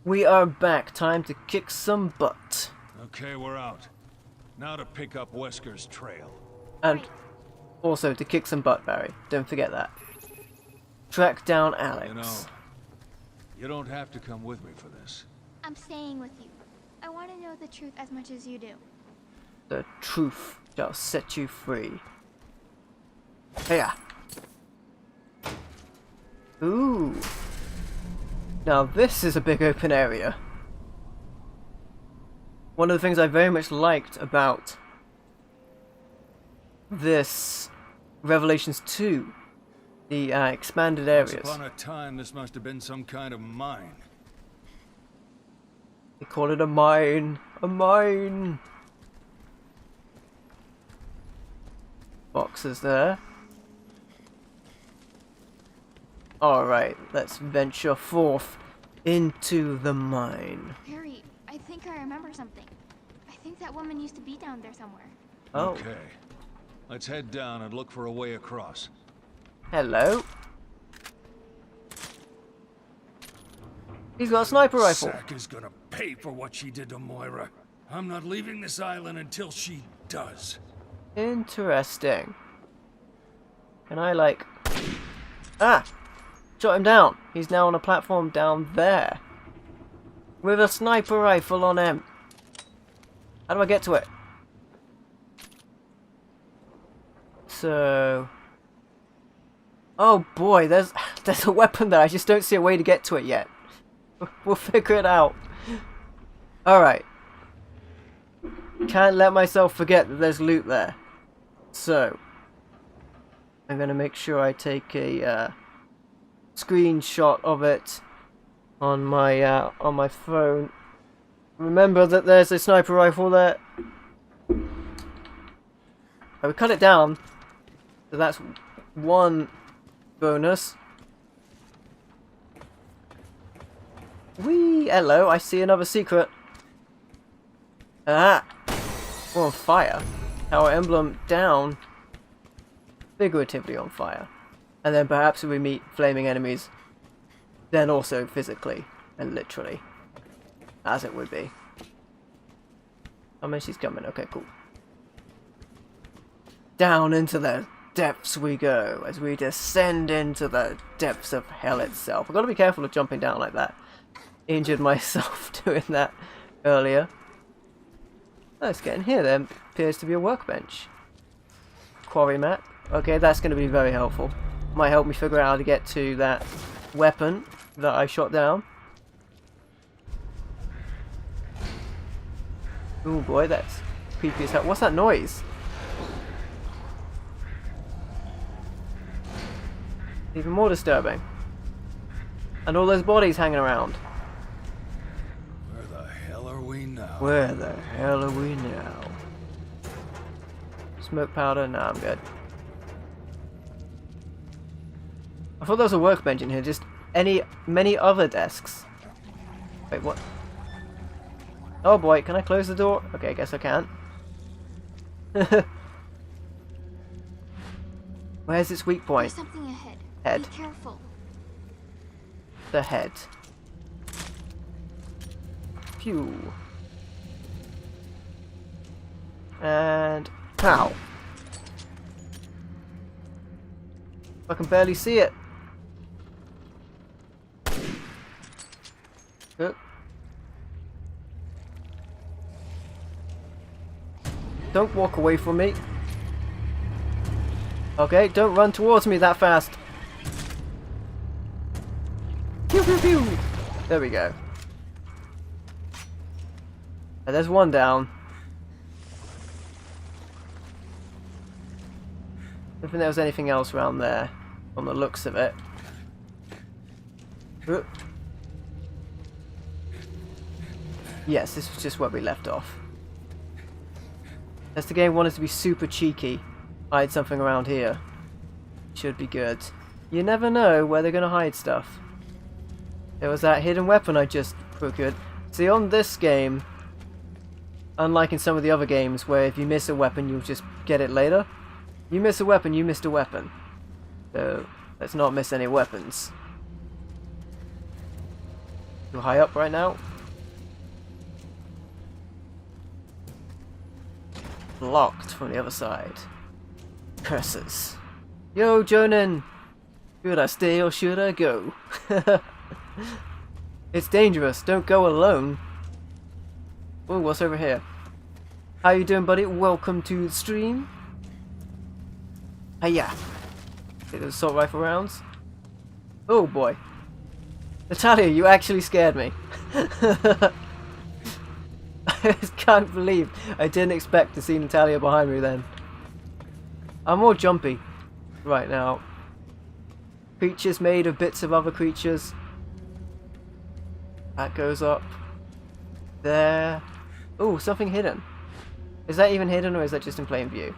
We are back. Time to kick some butt. Okay, we're out. Now to pick up Wesker's trail. And also to kick some butt, Barry. Don't forget that. Track down Alex. You know, you don't have to come with me for this. I'm staying with you. I want to know the truth as much as you do. The truth shall set you free. Yeah. Ooh. Now this is a big open area. One of the things I very much liked about this Revelations 2, the expanded areas. Once upon a time, this must have been some kind of mine. They call it a mine. A mine. Boxes there. Alright, let's venture forth into the mine. Harry, I think I remember something. I think that woman used to be down there somewhere. Oh, Okay. Let's head down and look for a way across. hello. He's got a sniper rifle. Zack is gonna pay for what she did to Moira. I'm not leaving this island until she does. Interesting. Can I, like... Ah! Shot him down. He's now on a platform down there. With a sniper rifle on him. How do I get to it? So... Oh boy, there's a weapon there. I just don't see a way to get to it yet. We'll figure it out. Alright. Can't let myself forget that there's loot there. So... I'm gonna make sure I take a screenshot of it on my phone. Remember that there's a sniper rifle there. I would cut it down, so that's one bonus. Whee! Hello, I see another secret. Ah! We're on fire. Our emblem down. Figuratively on fire. And then perhaps we meet flaming enemies. then also physically and literally, as it would be. I mean, she's coming. Okay, cool. Down into the depths we go as we descend into the depths of hell itself. I've got to be careful of jumping down like that. Injured myself doing that earlier. Let's get in here. There appears to be a workbench. Quarry map. Okay, that's going to be very helpful. Might help me figure out how to get to that weapon that I shot down. Oh boy, that's creepy as hell. What's that noise? Even more disturbing. And all those bodies hanging around. Where the hell are we now? Where the hell are we now? Smoke powder? Nah, I'm good. I thought there was a workbench in here. Just many other desks. Wait, what? Oh boy, can I close the door? Okay, I guess I can't. Where's its weak point? There's something ahead. Head. Be careful. The head. Phew. And pow. I can barely see it. Oh. Don't walk away from me. Okay, don't run towards me that fast. Pew pew pew. There we go. And there's one down. I don't think there was anything else around there, from the looks of it. Oop. Yes, this was just where we left off. As the game wanted to be super cheeky, hide something around here. Should be good. You never know where they're going to hide stuff. There was that hidden weapon I just procured. See, on this game, unlike in some of the other games where if you miss a weapon you'll just get it later, you miss a weapon, you missed a weapon. So, let's not miss any weapons. Too high up right now. Blocked from the other side. Curses. Yo, Jonan! Should I stay or should I go? It's dangerous, don't go alone. Oh, what's over here? How you doing, buddy? Welcome to the stream. Hiya! Take those assault rifle rounds. Oh boy. Natalya, you actually scared me. I just can't believe I didn't expect to see Natalya behind me then. I'm more jumpy right now. Creatures made of bits of other creatures. That goes up. There. Oh, something hidden. Is that even hidden or is that just in plain view?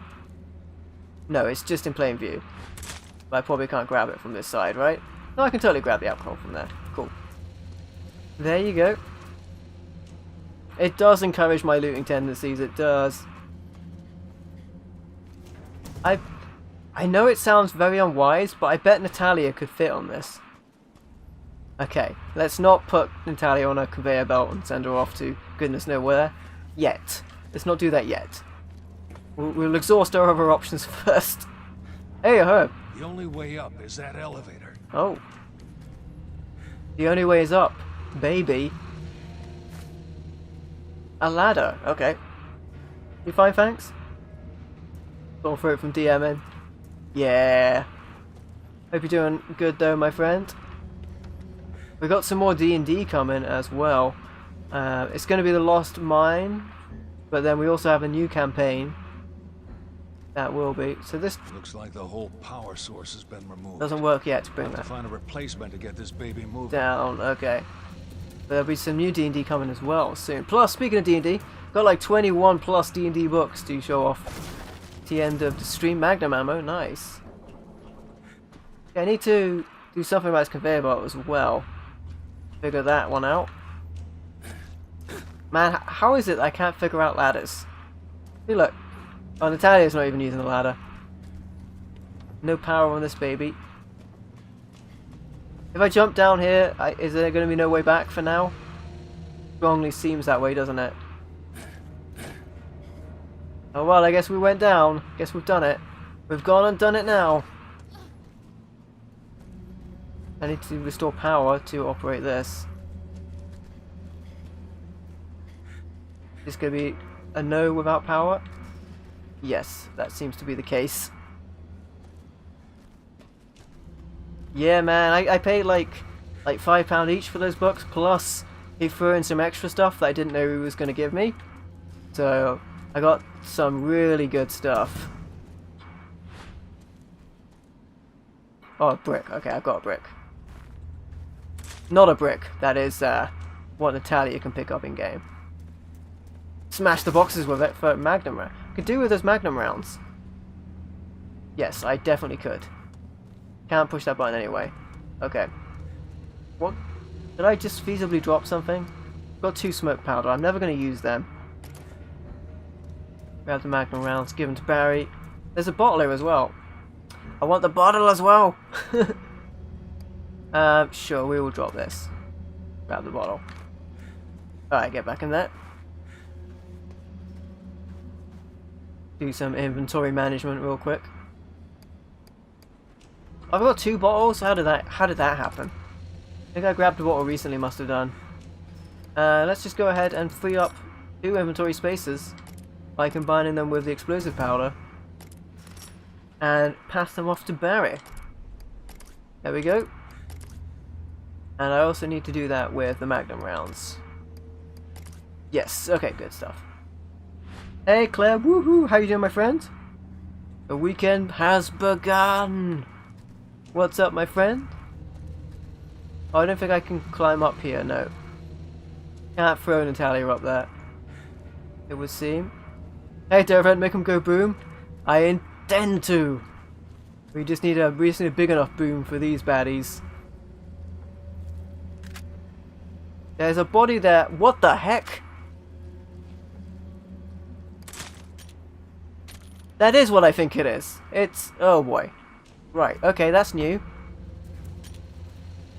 No, it's just in plain view. But I probably can't grab it from this side, right? No, I can totally grab the alcohol from there. Cool. There you go. It does encourage my looting tendencies, it does. I know it sounds very unwise, but I bet Natalya could fit on this. Okay, let's not put Natalya on a conveyor belt and send her off to goodness know where. Yet. Let's not do that yet. We'll exhaust our other options first. Hey, a herb. The only way up is that elevator. Oh. The only way is up, baby. A ladder. Okay. You fine, thanks? Going through it from DMing. Yeah. Hope you're doing good though, my friend. We got some more D&D coming as well. It's going to be the Lost Mine, but then we also have a new campaign. That will be. So this Looks like the whole power source has been removed. doesn't work yet to bring Have to that find a replacement to get this baby moving. down. Okay. But there'll be some new D&D coming as well soon. Plus, speaking of D&D, got like 21 plus D&D books to show off at the end of the stream. Magnum ammo, nice. Yeah, I need to do something about this conveyor belt as well. Figure that one out. Man, how is it I can't figure out ladders? See, look. Oh, Natalya's not even using the ladder. No power on this baby. If I jump down here, is there going to be no way back for now? Strongly seems that way, doesn't it? Oh well, I guess we went down. Guess we've done it. We've gone and done it now. I need to restore power to operate this. Is this going to be a no without power? Yes, that seems to be the case. Yeah, man, I paid like £5 each for those books, plus he threw in some extra stuff that I didn't know he was going to give me. So I got some really good stuff. Oh, a brick. Okay, I've got a brick. Not a brick. That is what Natalya can pick up in game. Smash the boxes with it for Magnum round. Could do with those Magnum rounds. Yes, I definitely could. Can't push that button anyway. Okay. What? Did I just feasibly drop something? Got 2 smoke powder. I'm never going to use them. Grab the Magnum rounds. Give them to Barry. There's a bottle here as well. I want the bottle as well. Sure, we will drop this. Grab the bottle. Alright, get back in there. Do some inventory management real quick. I've got 2 bottles. How did that happen? I think I grabbed a bottle recently. Must have done. Let's just go ahead and free up 2 inventory spaces by combining them with the explosive powder and pass them off to Barry. There we go. And I also need to do that with the Magnum rounds. Yes. Okay. Good stuff. Hey Claire. Woohoo! How you doing, my friend? The weekend has begun. What's up, my friend? Oh, I don't think I can climb up here, no. Can't throw Natalya up there, it would seem. Hey, Derevent, make him go boom. I intend to. We just need a big enough boom for these baddies. There's a body there. What the heck? That is what I think it is. It's... oh boy. Right, okay, that's new.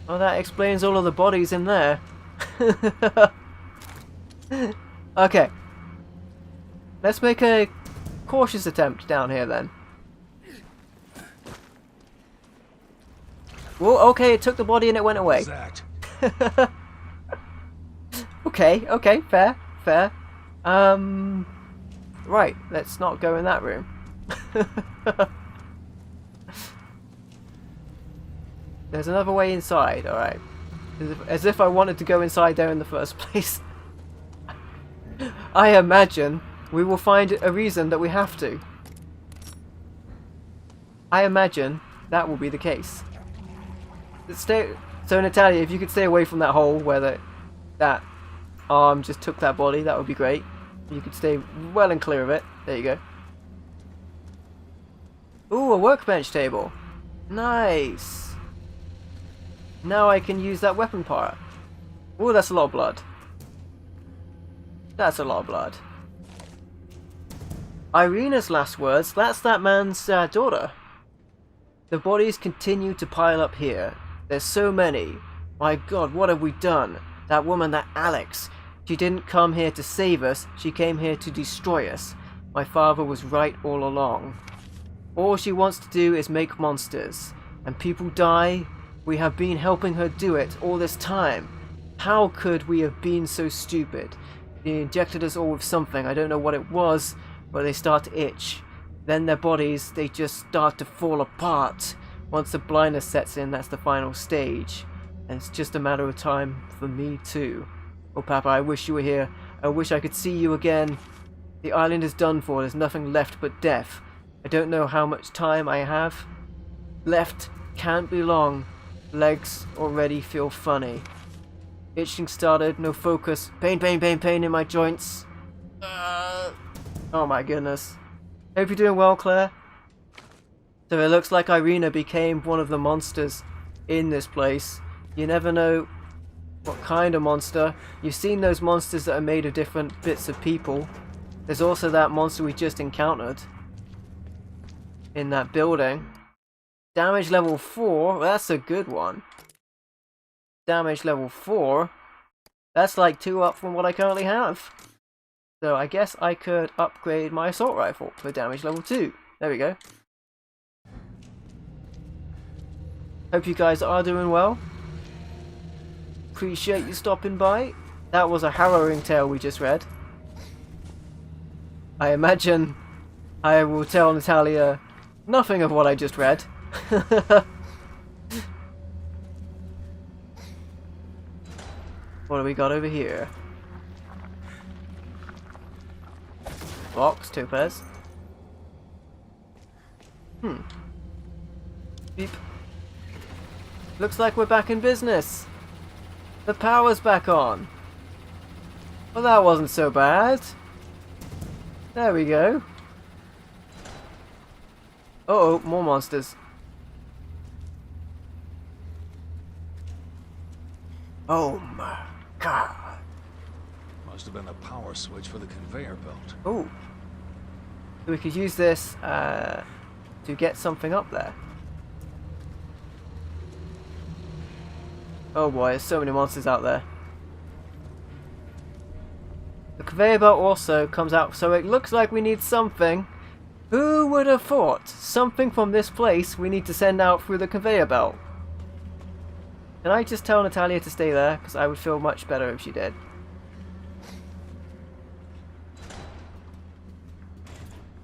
Oh, that explains all of the bodies in there. Okay. Let's make a cautious attempt down here then. Well, okay, it took the body and it went away. Okay, fair. Right, let's not go in that room. There's another way inside, alright. As if I wanted to go inside there in the first place. I imagine we will find a reason that we have to. I imagine that will be the case. So Natalya, if you could stay away from that hole where that arm just took that body, that would be great. You could stay well and clear of it. There you go. Ooh, a workbench table. Nice. Now I can use that weapon part. Ooh, that's a lot of blood. That's a lot of blood. Irina's last words. That's that man's daughter. The bodies continue to pile up here. There's so many. My God, what have we done? That woman, that Alex. She didn't come here to save us. She came here to destroy us. My father was right all along. All she wants to do is make monsters. And people die. We have been helping her do it all this time. How could we have been so stupid? They injected us all with something. I don't know what it was, but they start to itch. Then their bodies, they just start to fall apart. Once the blindness sets in, that's the final stage. And it's just a matter of time for me too. Oh, Papa, I wish you were here. I wish I could see you again. The island is done for. There's nothing left but death. I don't know how much time I have left. Can't be long. Legs already feel funny. Itching started. No focus. Pain in my joints. Oh my goodness. Hope you're doing well, Claire. So it looks like Irina became one of the monsters in this place. You never know what kind of monster. You've seen those monsters that are made of different bits of people. There's also that monster we just encountered in that building. Damage level 4, that's a good one. damage level 4. That's like 2 up from what I currently have. So I guess I could upgrade my assault rifle for damage level 2. There we go. Hope you guys are doing well. Appreciate you stopping by. That was a harrowing tale we just read. I imagine I will tell Natalya nothing of what I just read. What do we got over here? Box, topaz. Beep. Looks like we're back in business. The power's back on. Well, that wasn't so bad. There we go. Uh-oh, more monsters. Oh my god. Must have been the power switch for the conveyor belt. Oh. We could use this to get something up there. Oh boy, there's so many monsters out there. The conveyor belt also comes out, so it looks like we need something. Who would have thought? Something from this place we need to send out through the conveyor belt. Can I just tell Natalya to stay there? Because I would feel much better if she did.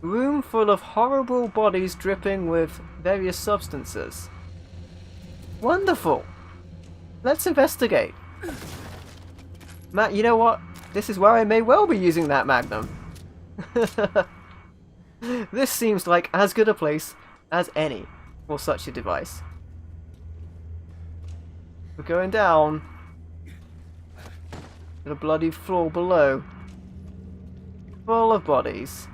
Room full of horrible bodies dripping with various substances. Wonderful! Let's investigate. Matt, you know what? This is where I may well be using that magnum. This seems like as good a place as any for such a device. We're going down to the bloody floor below. Full of bodies.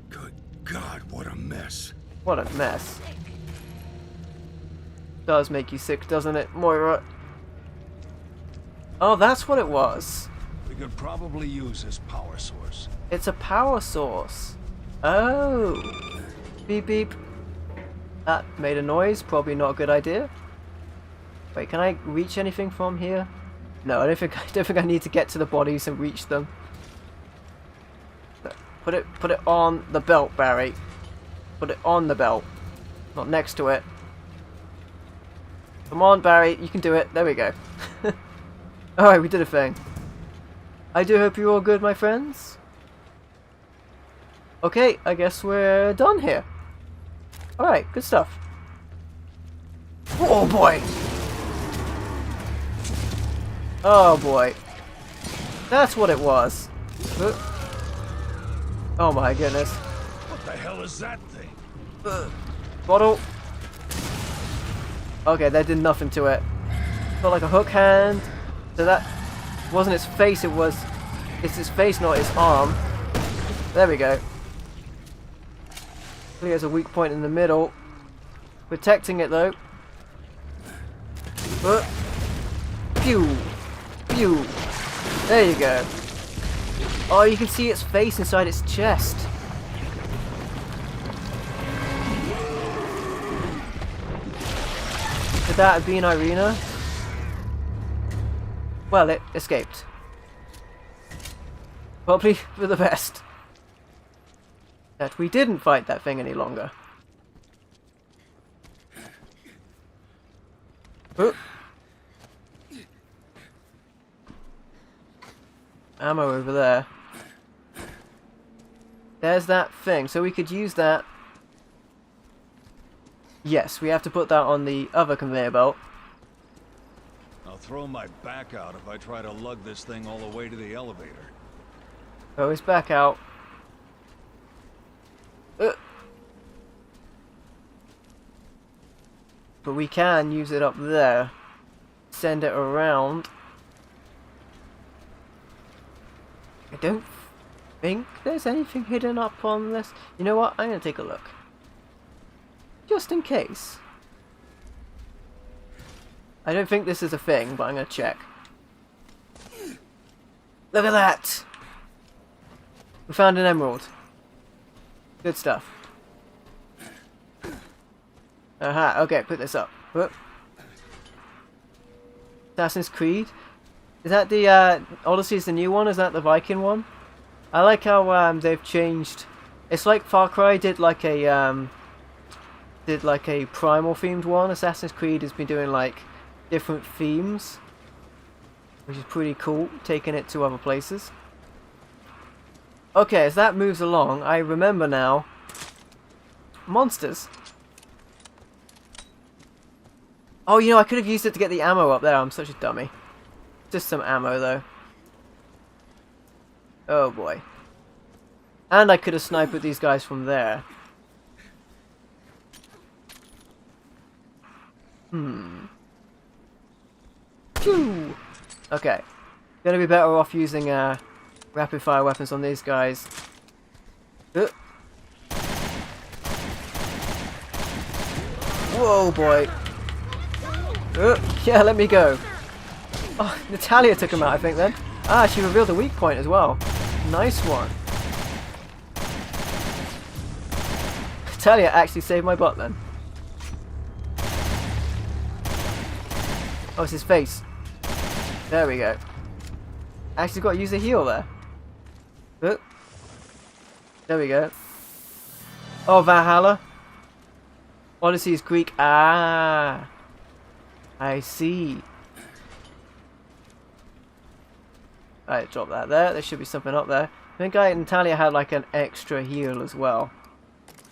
Good God, what a mess. What a mess. Does make you sick, doesn't it, Moira? Oh, that's what it was. We could probably use this power source. It's a power source. Oh. Beep beep. That made a noise. Probably not a good idea. Wait, can I reach anything from here? No, I don't think I need to get to the bodies and reach them. Put it on the belt, Barry. Put it on the belt. Not next to it. Come on, Barry, you can do it. There we go. Alright, we did a thing. I do hope you're all good, my friends. Okay, I guess we're done here. Alright, good stuff. Oh boy! Oh boy. That's what it was. Oh my goodness. What the hell is that thing? Bottle. Okay, that did nothing to it. Got like a hook hand. So that wasn't its face, it's its face, not its arm. There we go. There's a weak point in the middle. Protecting it though. Pew! Pew! There you go. Oh, you can see its face inside its chest. Could that have been Irina? Well, it escaped. Probably for the best. That we didn't fight that thing any longer. Oh. Ammo over there. There's that thing, so we could use that. Yes, we have to put that on the other conveyor belt. I'll throw my back out if I try to lug this thing all the way to the elevator. Throw his back out. But we can use it up there. Send it around. I don't think there's anything hidden up on this. You know what? I'm going to take a look. Just in case. I don't think this is a thing, but I'm going to check. Look at that! We found an emerald. Good stuff. Aha, okay, put this up. Whoop. Assassin's Creed. Is that the Odyssey's the new one? Is that the Viking one? I like how they've changed. It's like Far Cry did like a primal themed one. Assassin's Creed has been doing like different themes, which is pretty cool, taking it to other places. Okay, as that moves along, I remember now. Monsters. Oh, you know, I could have used it to get the ammo up there. I'm such a dummy. Just some ammo, though. Oh, boy. And I could have sniped at these guys from there. Phew. Okay. Gonna be better off using rapid fire weapons on these guys. Whoa, boy. Yeah, let me go. Oh, Natalya took him out, I think, then. Ah, she revealed a weak point as well. Nice one. Natalya actually saved my butt, then. Oh, it's his face. There we go. Actually got to use a heal there. There we go. Oh, Valhalla. Odyssey is Greek. Ah. I see. Alright, drop that there. There should be something up there. I think Natalya had like an extra heal as well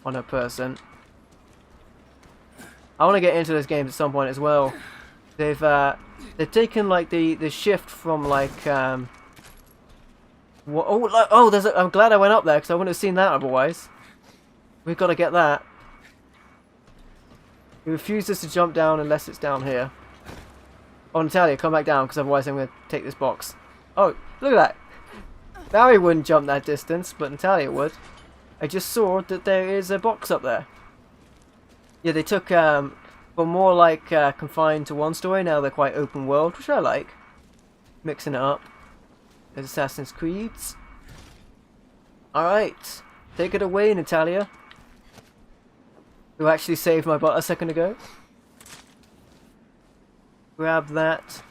on her person. I want to get into this game at some point as well. They've taken like the shift from like I'm glad I went up there because I wouldn't have seen that otherwise. We've got to get that. He refuses to jump down unless it's down here. Oh, Natalya, come back down because otherwise I'm going to take this box. Oh, look at that. Barry wouldn't jump that distance, but Natalya would. I just saw that there is a box up there. Yeah, they took from more like confined to one story, now they're quite open world, which I like. Mixing it up. There's Assassin's Creeds. Alright, take it away, Natalya. Who actually saved my butt a second ago. Grab that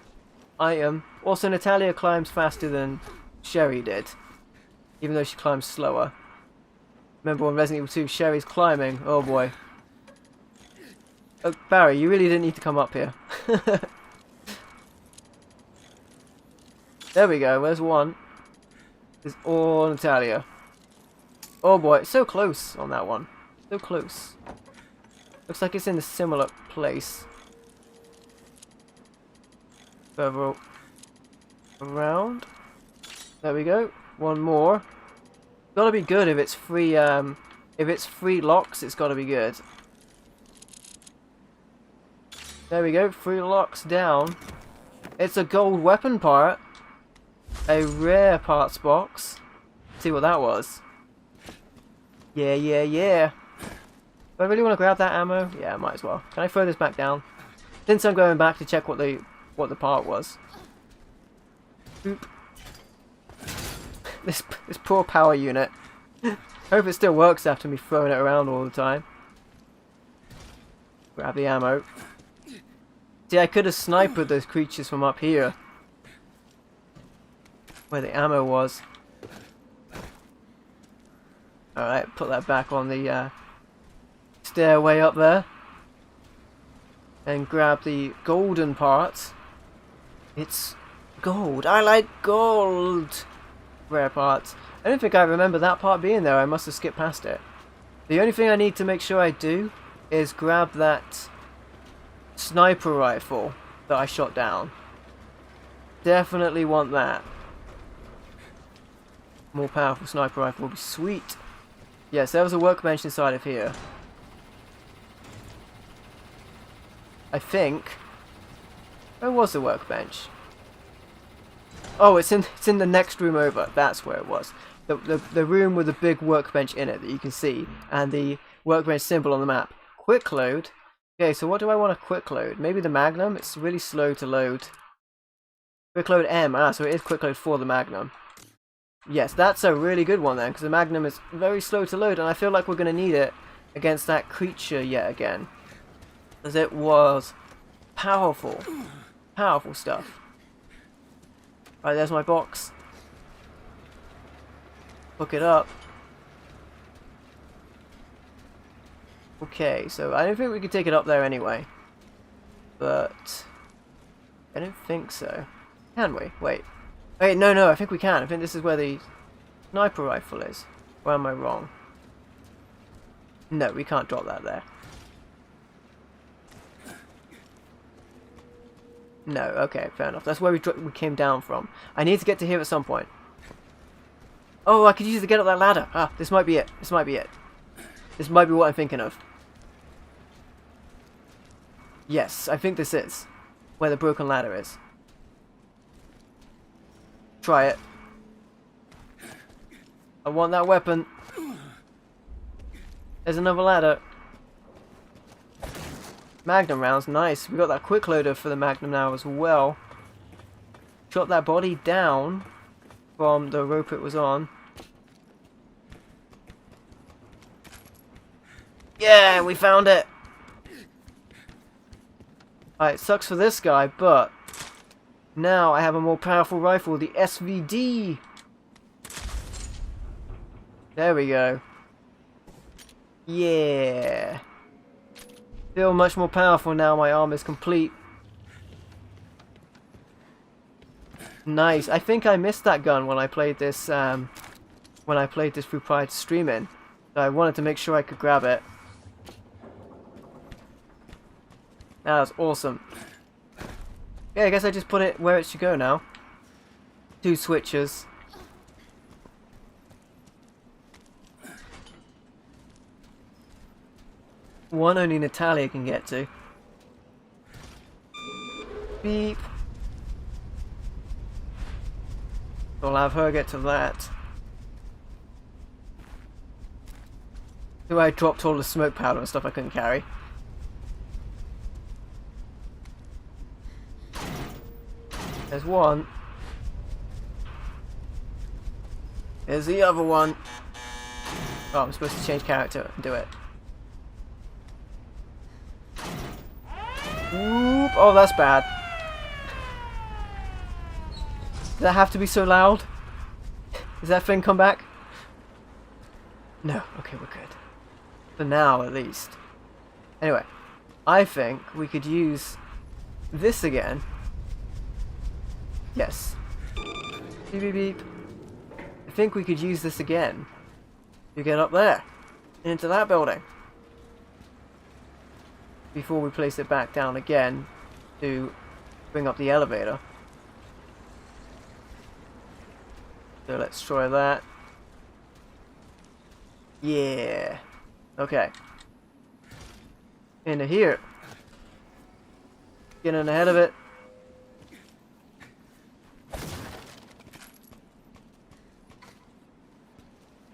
item. Also, Natalya climbs faster than Sherry did. Even though she climbs slower. Remember on Resident Evil 2, Sherry's climbing. Oh boy. Oh, Barry, you really didn't need to come up here. There we go, there's one. It's all Natalya. Oh boy, it's so close on that one. So close. Looks like it's in a similar place. Further around. There we go. One more. Gotta be good if it's free. If it's free locks, it's gotta be good. There we go. 3 locks down. It's a gold weapon part. A rare parts box. See what that was. Yeah, yeah, yeah. Do I really want to grab that ammo? Yeah, I might as well. Can I throw this back down? Since I'm going back to check what the part was. Oop. This poor power unit. Hope it still works after me throwing it around all the time. Grab the ammo. See, I could have sniped those creatures from up here. Where the ammo was. Alright, put that back on the stairway up there. And grab the golden part. It's gold. I like gold! Rare parts. I don't think I remember that part being there. I must have skipped past it. The only thing I need to make sure I do is grab that sniper rifle that I shot down. Definitely want that. More powerful sniper rifle would be sweet. Yes, there was a workbench inside of here. I think. Where was the workbench? Oh, it's in the next room over. That's where it was. The room with the big workbench in it that you can see, and the workbench symbol on the map. Quick load. Okay, so what do I want to quick load? Maybe the Magnum? It's really slow to load. Quick load M. Ah, so it is quick load for the Magnum. Yes, that's a really good one then, because the Magnum is very slow to load, and I feel like we're going to need it against that creature yet again. As it was powerful. powerful stuff. Right, there's my box. Hook it up. Okay, so I don't think we could take it up there anyway. But I don't think so. Can we? Wait. Wait, no, I think we can. I think this is where the sniper rifle is. Or am I wrong? No, we can't drop that there. No, okay, fair enough. That's where we came down from. I need to get to here at some point. Oh, I could use it to get up that ladder. Ah, this might be it. This might be it. This might be what I'm thinking of. Yes, I think this is where the broken ladder is. Try it. I want that weapon. There's another ladder. Magnum rounds, nice. We got that quick loader for the Magnum now as well. Shot that body down from the rope it was on. Yeah, we found it! Alright, sucks for this guy, but now I have a more powerful rifle, the SVD! There we go. Yeah! Feel much more powerful now my arm is complete. Nice. I think I missed that gun when I played this through prior to streaming. So I wanted to make sure I could grab it. That was awesome. Yeah, I guess I just put it where it should go now. 2 switches. One only Natalya can get to. Beep. I'll have her get to that. So I dropped all the smoke powder and stuff I couldn't carry. There's one. There's the other one. Oh, I'm supposed to change character and do it. Whoop. Oh, that's bad. Does that have to be so loud? Does that thing come back? No. Okay, we're good. For now, at least. Anyway, I think we could use this again. Yes. Beep, beep, beep. I think we could use this again to get up there and into that building before we place it back down again to bring up the elevator. So let's try that. Yeah. Okay. Into here. Getting ahead of it.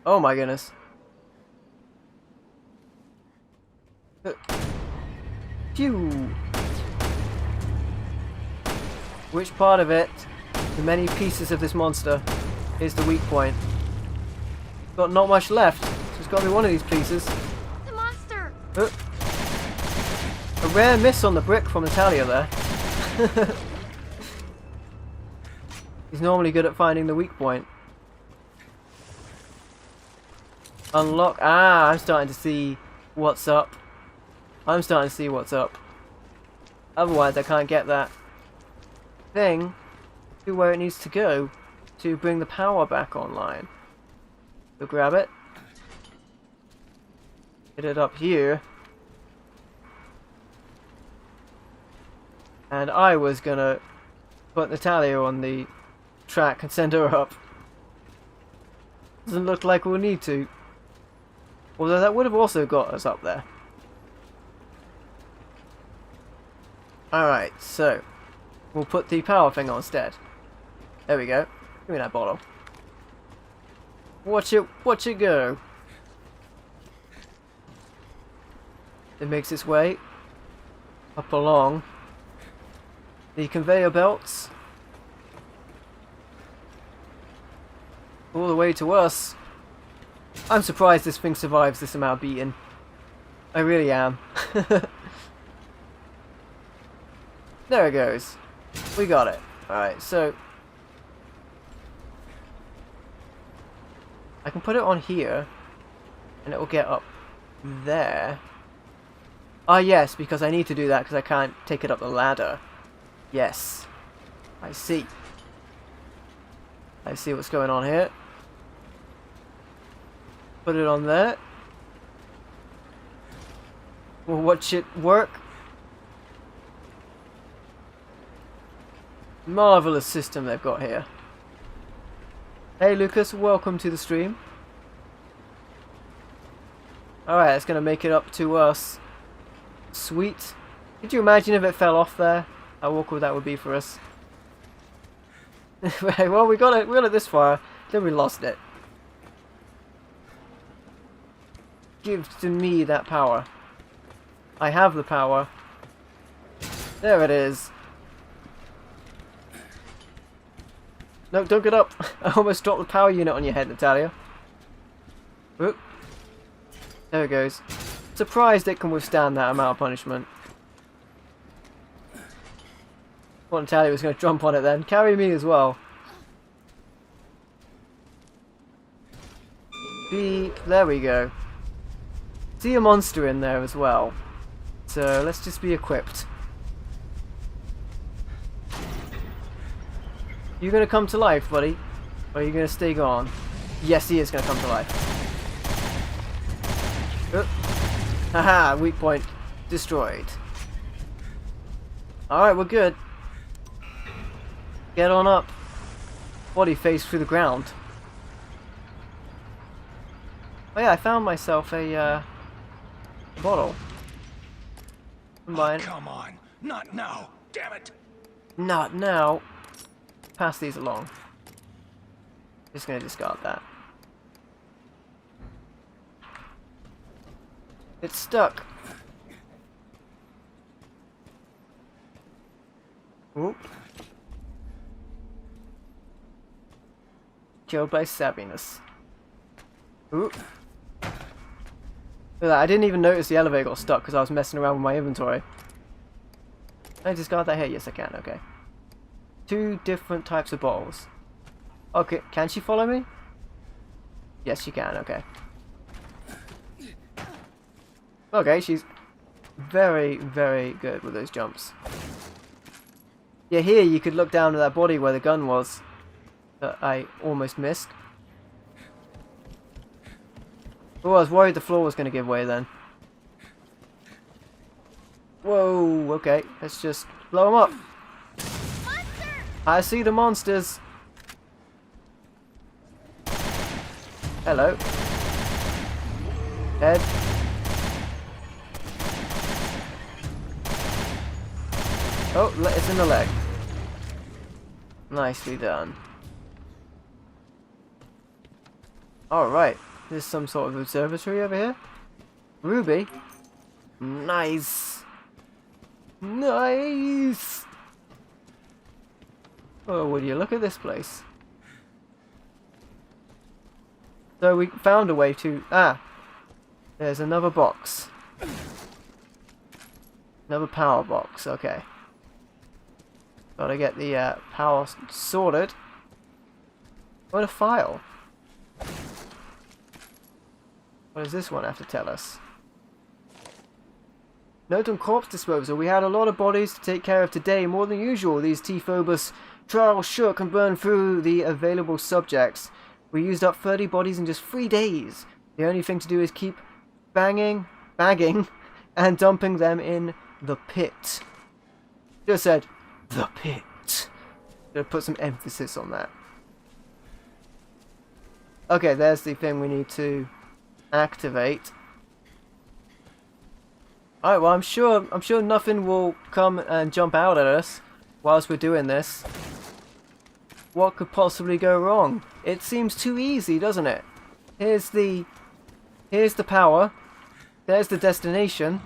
Oh my goodness. Phew. Which part of it, the many pieces of this monster, is the weak point? Got not much left, so it's got to be one of these pieces. The monster! A rare miss on the brick from Natalya there. He's normally good at finding the weak point. Unlock. Ah, I'm starting to see what's up. I'm starting to see what's up. Otherwise, I can't get that thing to where it needs to go to bring the power back online. So grab it. Get it up here. And I was gonna put Natalya on the track and send her up. Doesn't look like we'll need to. Although that would have also got us up there. Alright, so we'll put the power thing on instead. There we go. Give me that bottle. Watch it go. It makes its way up along the conveyor belts all the way to us. I'm surprised this thing survives this amount of beating. I really am. There it goes. We got it. Alright, so I can put it on here and it will get up there. Ah, yes, because I need to do that because I can't take it up the ladder. Yes. I see. I see what's going on here. Put it on there. We'll watch it work. Marvelous system they've got here. Hey Lucas, welcome to the stream. Alright, it's gonna make it up to us. Sweet. Could you imagine if it fell off there? How awkward that would be for us. Well, we got it this far, then we lost it. Give to me that power. I have the power. There it is. No, don't get up. I almost dropped the power unit on your head, Natalya. Oop. There it goes. Surprised it can withstand that amount of punishment. Well, Natalya was going to jump on it then. Carry me as well. Beep. There we go. See a monster in there as well. So let's just be equipped. You gonna come to life, buddy? Or are you gonna stay gone? Yes, he is gonna come to life. Oop. Haha, weak point destroyed. Alright, we're good. Get on up. Body face through the ground. Oh yeah, I found myself a bottle. Oh, come on. Not now. Damn it. Not now. Pass these along. Just gonna discard that. It's stuck. Oop. Killed by savviness. Oop. Look at that, I didn't even notice the elevator got stuck because I was messing around with my inventory. Can I discard that here? Yes, I can. Okay. 2 different types of bottles. Okay, can she follow me? Yes, she can. Okay. Okay, she's very, very good with those jumps. Yeah, here you could look down at that body where the gun was that I almost missed. Oh, I was worried the floor was going to give way then. Whoa, okay. Let's just blow them up. Monster! I see the monsters. Hello. Head. Oh, it's in the leg. Nicely done. Alright. There's some sort of observatory over here. Ruby. Nice. Nice. Oh, would you look at this place? So we found a way to... Ah. There's another box. Another power box. Okay. Gotta get the power sorted. What a file. What does this one have to tell us? Note on corpse disposal. We had a lot of bodies to take care of today, more than usual. These T-phobos trials shook and burned through the available subjects. We used up 30 bodies in just 3 days. The only thing to do is keep bagging, and dumping them in the pit. Just said, the pit. Gonna put some emphasis on that. Okay, there's the thing we need to activate. Alright, well I'm sure nothing will come and jump out at us whilst we're doing this. What could possibly go wrong? It seems too easy, doesn't it? Here's the power. There's the destination.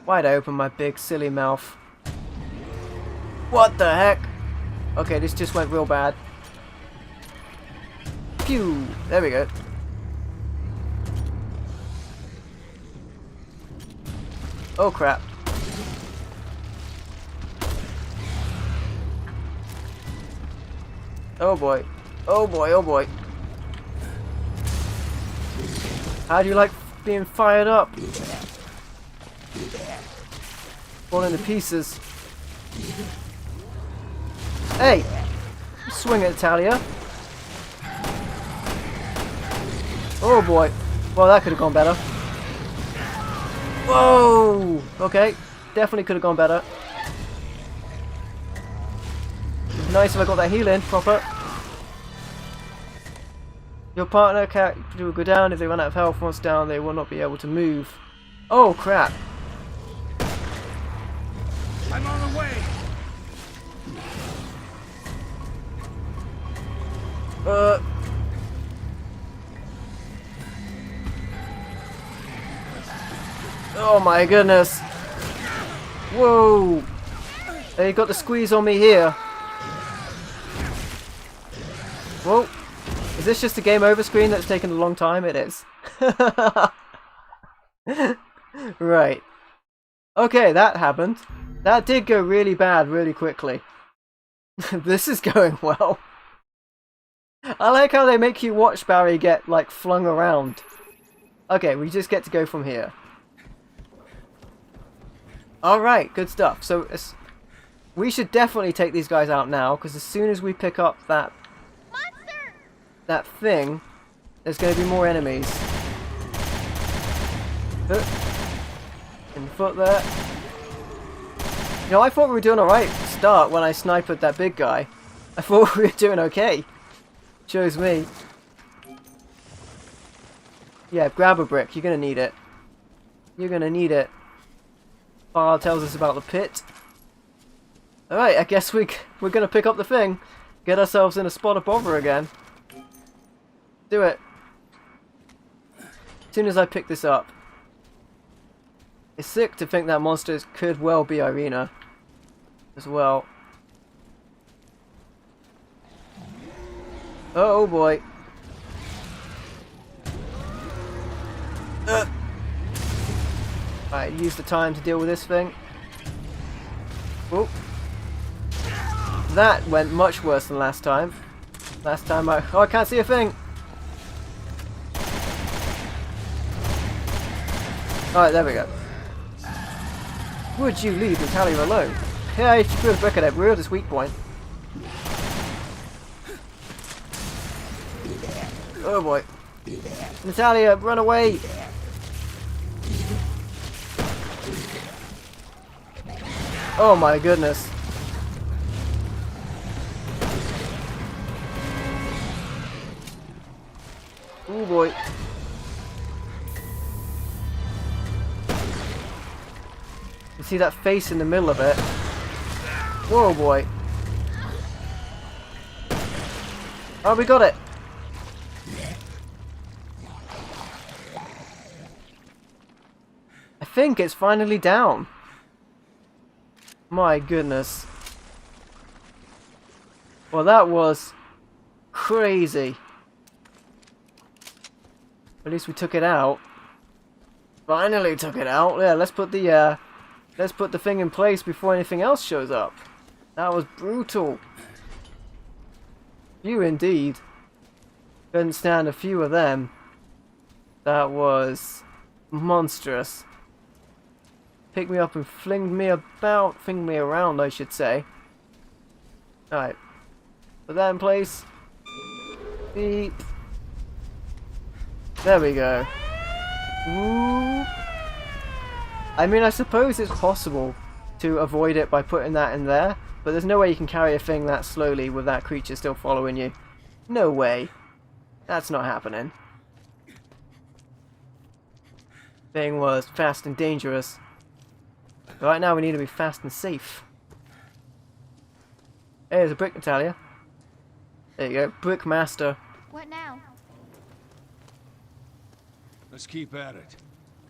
Why'd I open my big silly mouth? What the heck? Okay, this just went real bad. Phew! There we go. Oh crap. Oh boy. Oh boy, oh boy. How do you like being fired up? Falling to pieces. Hey! Swing it, Natalya. Oh boy. Well, that could have gone better. Whoa! Okay. Definitely could have gone better. Nice if I got that heal in proper. Your partner character will go down if they run out of health. Once down, they will not be able to move. Oh crap! I'm on the way. Oh my goodness! Whoa! They got the squeeze on me here. Whoa! Is this just a game over screen that's taken a long time? It is. Right. Okay, that happened. That did go really bad really quickly. This is going well. I like how they make you watch Barry get, like, flung around. Okay, we just get to go from here. Alright, good stuff. So, we should definitely take these guys out now, because as soon as we pick up that thing, there's going to be more enemies. In the foot there. You know, I thought we were doing alright to start when I sniped that big guy. I thought we were doing okay. Shows me. Yeah, grab a brick. You're going to need it. You're going to need it. File tells us about the pit. Alright, I guess we're going to pick up the thing. Get ourselves in a spot of bother again. Do it. As soon as I pick this up. It's sick to think that monsters could well be Irina as well. Oh boy. Alright, use the time to deal with this thing. Oh. That went much worse than last time. Last time I can't see a thing. Alright, there we go. Would you leave Natalya alone? Yeah, you threw a brick at it. We're at his weak point. Oh boy. Natalya, run away! Oh my goodness. Oh boy. You see that face in the middle of it? Whoa boy. Oh, we got it! I think it's finally down. My goodness. Well, that was crazy. At least we took it out. Finally took it out. Yeah, let's put the thing in place before anything else shows up. That was brutal. You indeed. Couldn't stand a few of them. That was monstrous. Pick me up and fling me around, I should say. Alright. Put that in place. Beep. There we go. Ooh. I mean, I suppose it's possible to avoid it by putting that in there, but there's no way you can carry a thing that slowly with that creature still following you. No way. That's not happening. Thing was fast and dangerous. Right now we need to be fast and safe. Hey, there's a brick, Natalya. There you go, brick master. What now? Let's keep at it.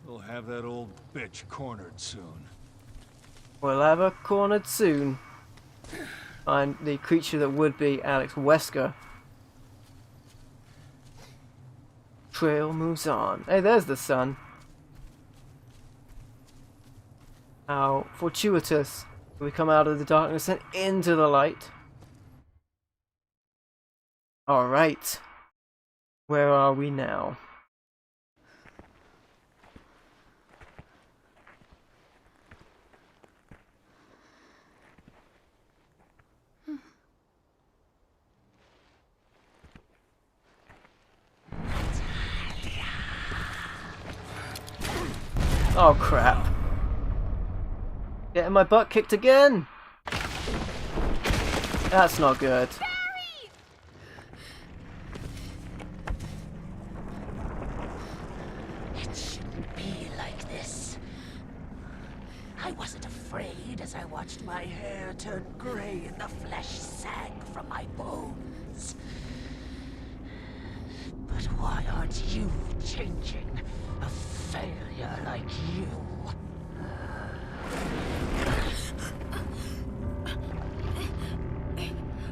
We'll have that old bitch cornered soon. We'll have her cornered soon. I'm the creature that would be Alex Wesker. Trail moves on. Hey, there's the sun. How fortuitous. We come out of the darkness and into the light. Alright. Where are we now? Oh crap. Getting my butt kicked again! That's not good. It shouldn't be like this. I wasn't afraid as I watched my hair turn gray and the flesh sag from my bones. But why aren't you changing? A failure like you.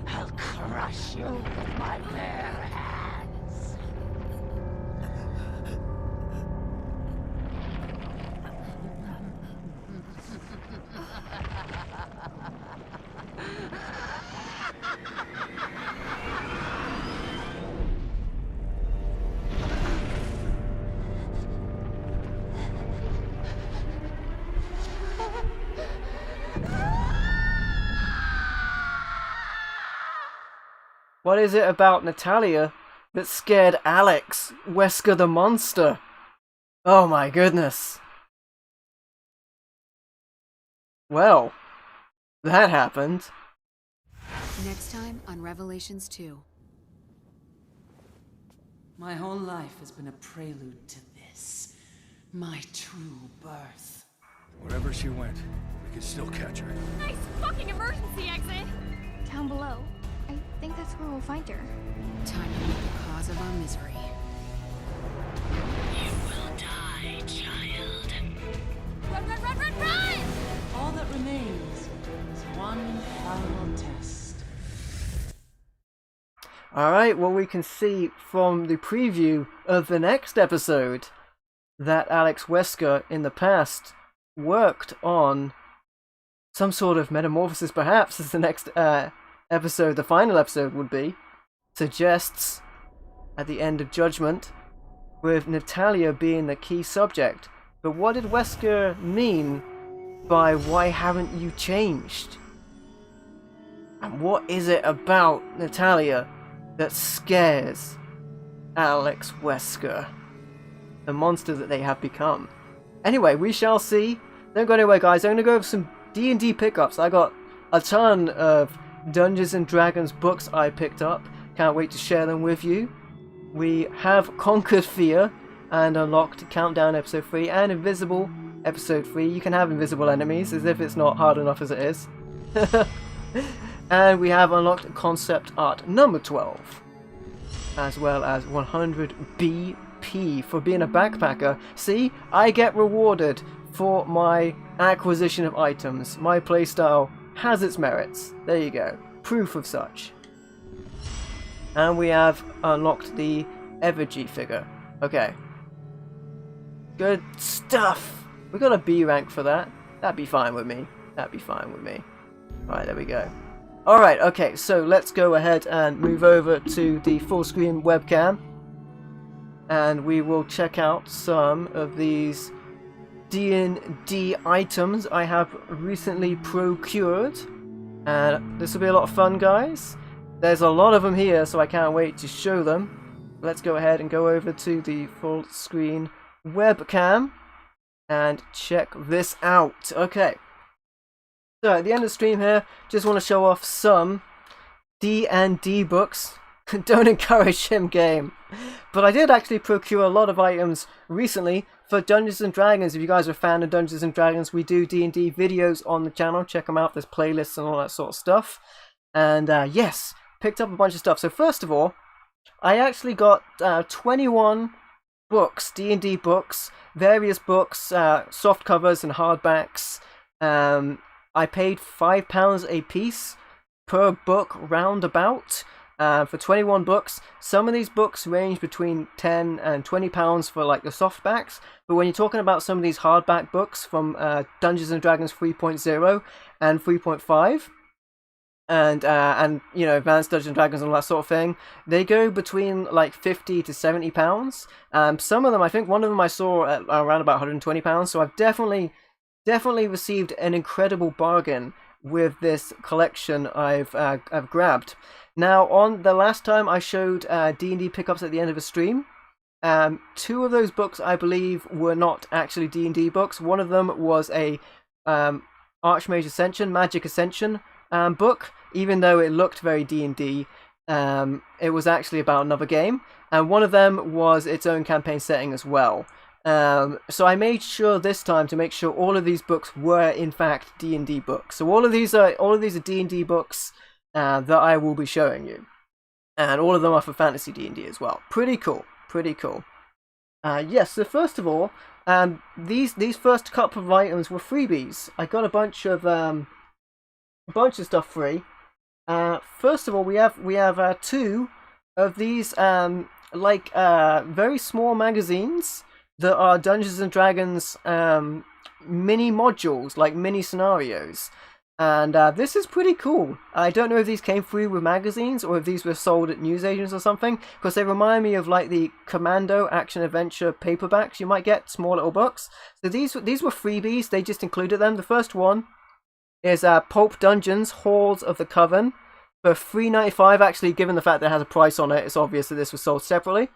I'll crush you with my bare hands. What is it about Natalya that scared Alex Wesker the monster? Oh my goodness. Well, that happened. Next time on Revelations 2. My whole life has been a prelude to this. My true birth. Wherever she went, we can still catch her. Nice fucking emergency exit! Down below. I think that's where we'll find her. Time to meet the cause of our misery. You will die, child. Run, run, run, run, run! All that remains is one final test. Alright, well we can see from the preview of the next episode that Alex Wesker in the past worked on some sort of metamorphosis, perhaps, as the next episode, the final episode would be, suggests at the end of Judgment, with Natalya being the key subject. But what did Wesker mean by why haven't you changed? And what is it about Natalya that scares Alex Wesker, the monster that they have become? Anyway, we shall see. Don't go anywhere, guys. I'm going to go over some D&D pickups. I got a ton of Dungeons and Dragons books I picked up. Can't wait to share them with you. We have conquered fear and unlocked Countdown Episode 3 and Invisible Episode 3. You can have invisible enemies, as if it's not hard enough as it is. And we have unlocked Concept Art number 12, as well as 100 BP for being a backpacker. See, I get rewarded for my acquisition of items. My playstyle has its merits. There you go. Proof of such. And we have unlocked the Evergy figure. Okay. Good stuff. We got a B rank for that. That'd be fine with me. That'd be fine with me. Right, there we go. Alright, okay, so let's go ahead and move over to the full screen webcam. And we will check out some of these D&D items I have recently procured. And this will be a lot of fun, guys. There's a lot of them here, so I can't wait to show them. Let's go ahead and go over to the full screen webcam and check this out. Okay. So at the end of the stream here, just want to show off some D&D books. Don't encourage him game. But I did actually procure a lot of items recently for Dungeons and Dragons. If you guys are a fan of Dungeons and Dragons, we do D&D videos on the channel. Check them out. There's playlists and all that sort of stuff. And yes, picked up a bunch of stuff. So first of all, I actually got 21 books, D&D books, various books, soft covers and hardbacks. I paid £5 a piece per book roundabout. For 21 books. Some of these books range between £10 and £20 for like the softbacks, but when you're talking about some of these hardback books from Dungeons and Dragons 3.0 and 3.5, and you know, Advanced Dungeons and Dragons and all that sort of thing, they go between like £50 to £70. Some of them, I think one of them I saw at around about £120. So I've definitely received an incredible bargain with this collection I've grabbed. Now, on the last time I showed D&D pickups at the end of a stream, 2 of those books I believe were not actually D&D books. One of them was a Archmage Ascension, Magic Ascension book, even though it looked very D&D. It was actually about another game, and one of them was its own campaign setting as well. So I made sure this time to make sure all of these books were in fact D&D books. So all of these are D&D books that I will be showing you, and all of them are for fantasy D&D as well. Pretty cool. Yes. So first of all, these first couple of items were freebies. I got a bunch of stuff free. First of all, we have 2 of these very small magazines that are Dungeons and Dragons mini modules, like mini scenarios, and this is pretty cool. I don't know if these came free with magazines or if these were sold at newsagents or something, because they remind me of like the Commando action adventure paperbacks you might get, small little books. So these were freebies. They just included them. The first one is Pulp Dungeons Halls of the Coven for $3.95. Actually, given the fact that it has a price on it, it's obvious that this was sold separately.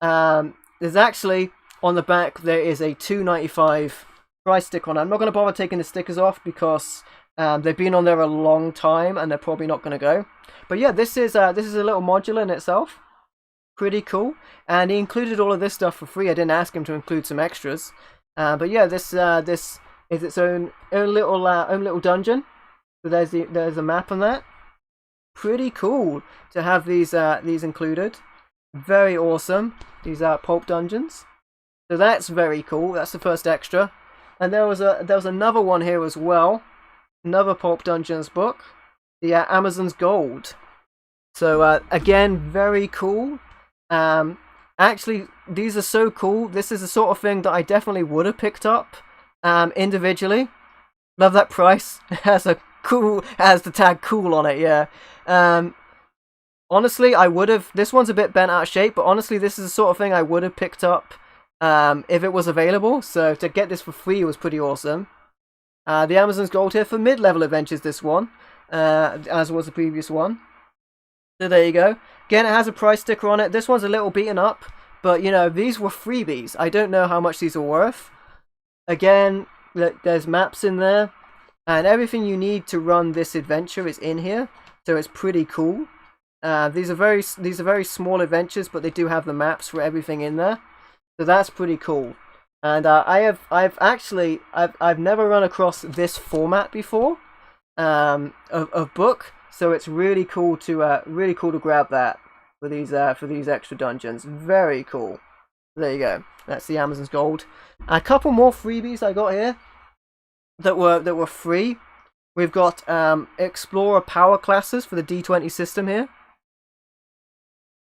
There's actually, on the back, there is a $2.95 price sticker on it. I'm not going to bother taking the stickers off because they've been on there a long time and they're probably not going to go. But yeah, this is a little modular in itself. Pretty cool. And he included all of this stuff for free. I didn't ask him to include some extras. But yeah, this is its own little dungeon. So there's a map on that. Pretty cool to have these included. Very awesome. These are Pulp Dungeons. So that's very cool. That's the first extra. And there was another one here as well. Another Pulp Dungeons book. The Amazon's Gold. So again, very cool. Actually, these are so cool. This is the sort of thing that I definitely would have picked up individually. Love that price. It has the tag cool on it, yeah. Honestly, I would have. This one's a bit bent out of shape, but honestly, this is the sort of thing I would have picked up if it was available. So to get this for free was pretty awesome. The Amazon's Gold here for mid-level adventures, this one, as was the previous one. So there you go. Again, it has a price sticker on it. This one's a little beaten up, but you know, these were freebies. I don't know how much these are worth. Again, there's maps in there, and everything you need to run this adventure is in here. So it's pretty cool. These are very small adventures, but they do have the maps for everything in there. So that's pretty cool. And I've never run across this format before of book. So it's really cool to grab that for these extra dungeons. Very cool. There you go. That's the Amazon's Gold. A couple more freebies I got here that were free. We've got Explorer power classes for the D20 system here.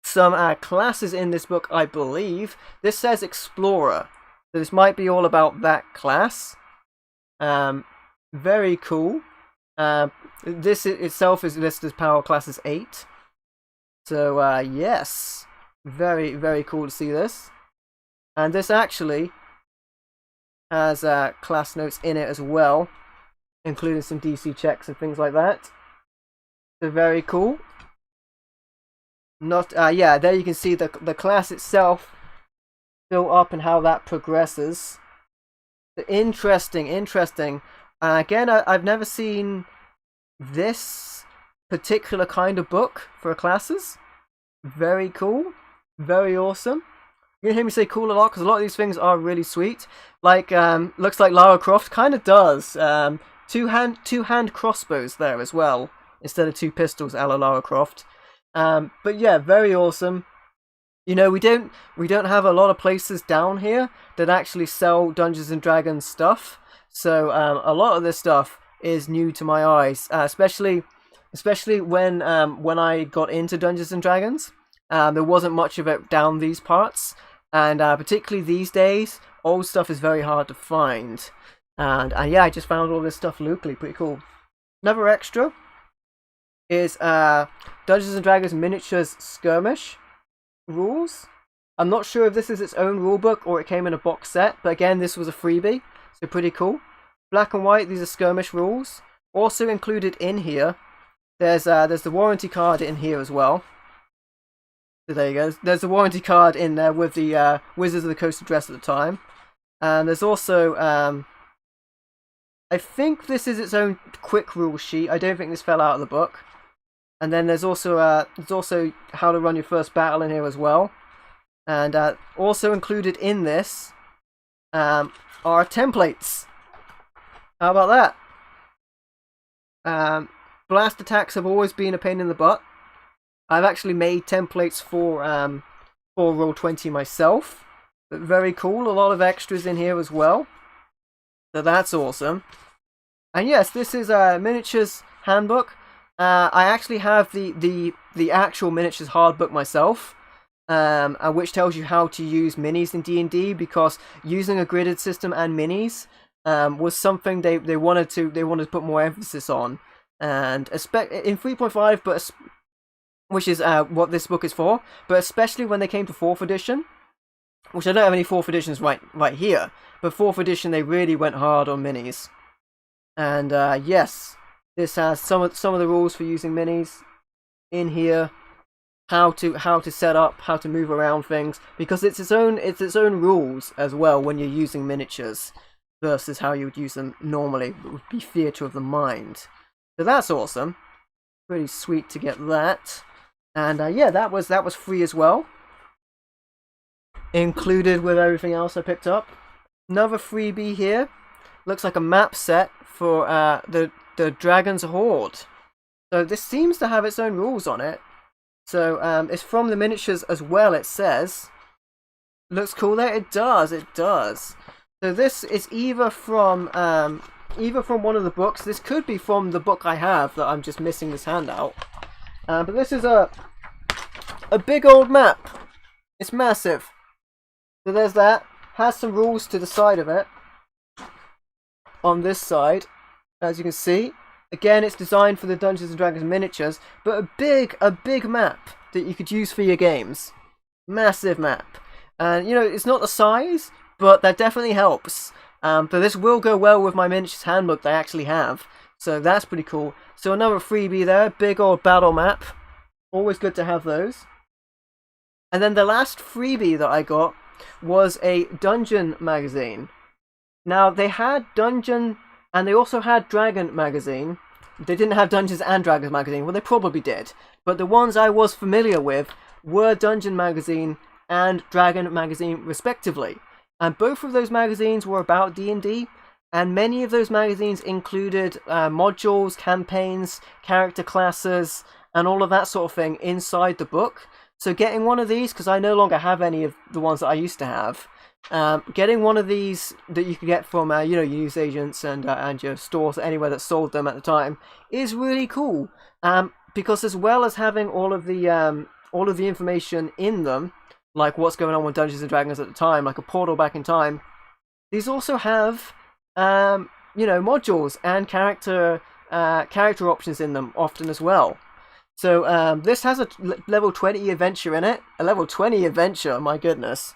Some classes in this book, I believe. This says Explorer, so this might be all about that class. Very cool. This itself is listed as Power Classes 8. So, yes. Very, very cool to see this. And this actually has class notes in it as well, including some DC checks and things like that. So, very cool. Yeah, there you can see the class itself built up and how that progresses. Interesting. Again, I've never seen this particular kind of book for classes. Very cool. Very awesome. You're gonna hear me say cool a lot because a lot of these things are really sweet. Like, looks like Lara Croft kind of does. Two hand crossbows there as well, instead of 2 pistols a la Lara Croft. But yeah, very awesome. You know, we don't have a lot of places down here that actually sell Dungeons and Dragons stuff. So a lot of this stuff is new to my eyes, especially when I got into Dungeons and Dragons. There wasn't much of it down these parts, and particularly these days, old stuff is very hard to find. And yeah, I just found all this stuff locally. Pretty cool. Another extra is Dungeons and Dragons Miniatures Skirmish rules. I'm not sure if this is its own rulebook or it came in a box set, but again, this was a freebie, so pretty cool. Black and white, these are skirmish rules. Also included in here, there's the warranty card in here as well. So there you go. There's the warranty card in there with the Wizards of the Coast address at the time. And there's also, I think this is its own quick rule sheet. I don't think this fell out of the book. And then there's also how to run your first battle in here as well. And also included in this are templates. How about that? Blast attacks have always been a pain in the butt. I've actually made templates for Roll20 myself. But very cool. A lot of extras in here as well. So that's awesome. And yes, this is a miniatures handbook. I actually have the actual miniatures hardbook myself, which tells you how to use minis in D&D, because using a gridded system and minis was something they wanted to put more emphasis on, and in 3.5, but which is what this book is for. But especially when they came to 4th edition, which I don't have any 4th editions right here, but 4th edition they really went hard on minis, and yes. This has some of the rules for using minis in here, how to set up, how to move around things, because it's its own rules as well when you're using miniatures versus how you would use them normally. It would be theatre of the mind. So that's awesome. Pretty sweet to get that. And yeah, that was free as well, included with everything else I picked up. Another freebie here. Looks like a map set for the Dragon's Horde. So this seems to have its own rules on it. So it's from the miniatures as well, it says. Looks cool there. It does. So this is either from one of the books. This could be from the book I have that I'm just missing this handout. But this is a big old map. It's massive. So there's that. Has some rules to the side of it. On this side, as you can see, again, it's designed for the Dungeons and Dragons miniatures, but a big map that you could use for your games. Massive map. And you know, it's not the size, but that definitely helps. But this will go well with my miniatures handbook that I actually have. So that's pretty cool. So another freebie there, big old battle map. Always good to have those. And then the last freebie that I got was a dungeon magazine. Now, they had Dungeon, and they also had Dragon magazine. They didn't have Dungeons and Dragons magazine. Well, they probably did. But the ones I was familiar with were Dungeon magazine and Dragon magazine, respectively. And both of those magazines were about D&D, and many of those magazines included modules, campaigns, character classes, and all of that sort of thing inside the book. So getting one of these, because I no longer have any of the ones that I used to have, getting one of these that you can get from your news agents and your stores anywhere that sold them at the time is really cool. Because as well as having all of the information in them, like what's going on with Dungeons and Dragons at the time, like a portal back in time, these also have modules and character options in them often as well. So this has a level 20 adventure in it. A level 20 adventure, my goodness.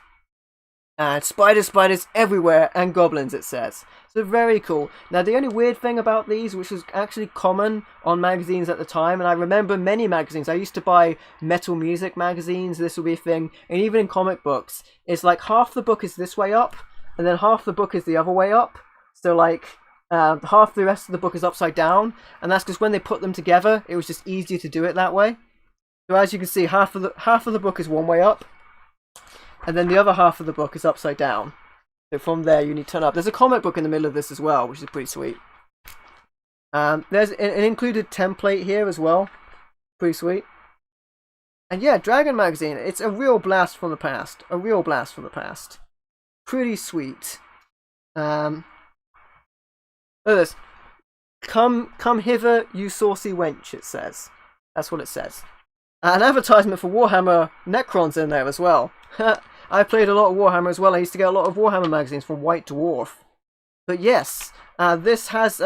And spiders everywhere, and goblins, it says. So very cool. Now, the only weird thing about these, which was actually common on magazines at the time, and I remember many magazines, I used to buy metal music magazines, this will be a thing, and even in comic books, it's like half the book is this way up, and then half the book is the other way up. So, like, half the rest of the book is upside down, and that's because when they put them together, it was just easier to do it that way. So as you can see, half of the book is one way up, and then the other half of the book is upside down. So from there, you need to turn up. There's a comic book in the middle of this as well, which is pretty sweet. There's an included template here as well. Pretty sweet. And yeah, Dragon Magazine. It's a real blast from the past. Pretty sweet. Look at this. Come hither, you saucy wench, it says. That's what it says. An advertisement for Warhammer Necrons in there as well. I played a lot of Warhammer as well. I used to get a lot of Warhammer magazines from White Dwarf. But yes, this has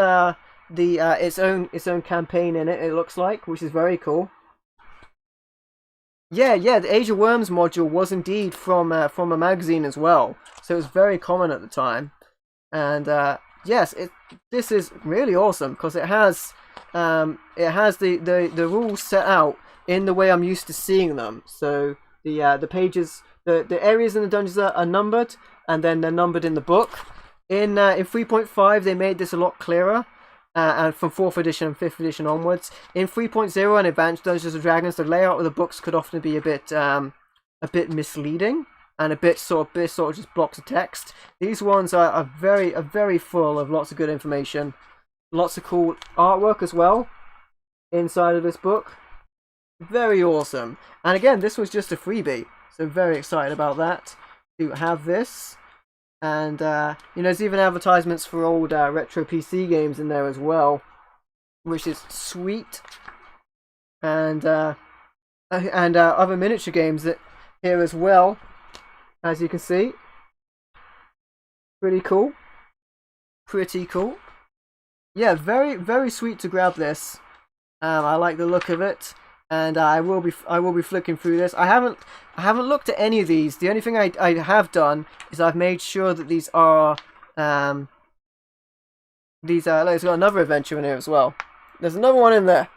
the its own campaign in it. It looks like, which is very cool. Yeah, the Age of Worms module was indeed from a magazine as well, so it was very common at the time. And yes, this is really awesome because it has the rules set out in the way I'm used to seeing them. So the pages, the areas in the dungeons are numbered, and then they're numbered in the book. In 3.5 they made this a lot clearer. And from 4th edition and 5th edition onwards. In 3.0 and Advanced Dungeons and Dragons, the layout of the books could often be a bit misleading and a bit sort of just blocks of text. These ones are very full of lots of good information, lots of cool artwork as well inside of this book. Very awesome. And again, this was just a freebie, so very excited about that, to have this. And there's even advertisements for old retro PC games in there as well, which is sweet. And other miniature games here as well, as you can see. Pretty cool. Yeah, very sweet to grab this. I like the look of it, and I will be flicking through this. I haven't looked at any of these. The only thing I have done is I've made sure that these are there's got another adventure in here as well. There's another one in there.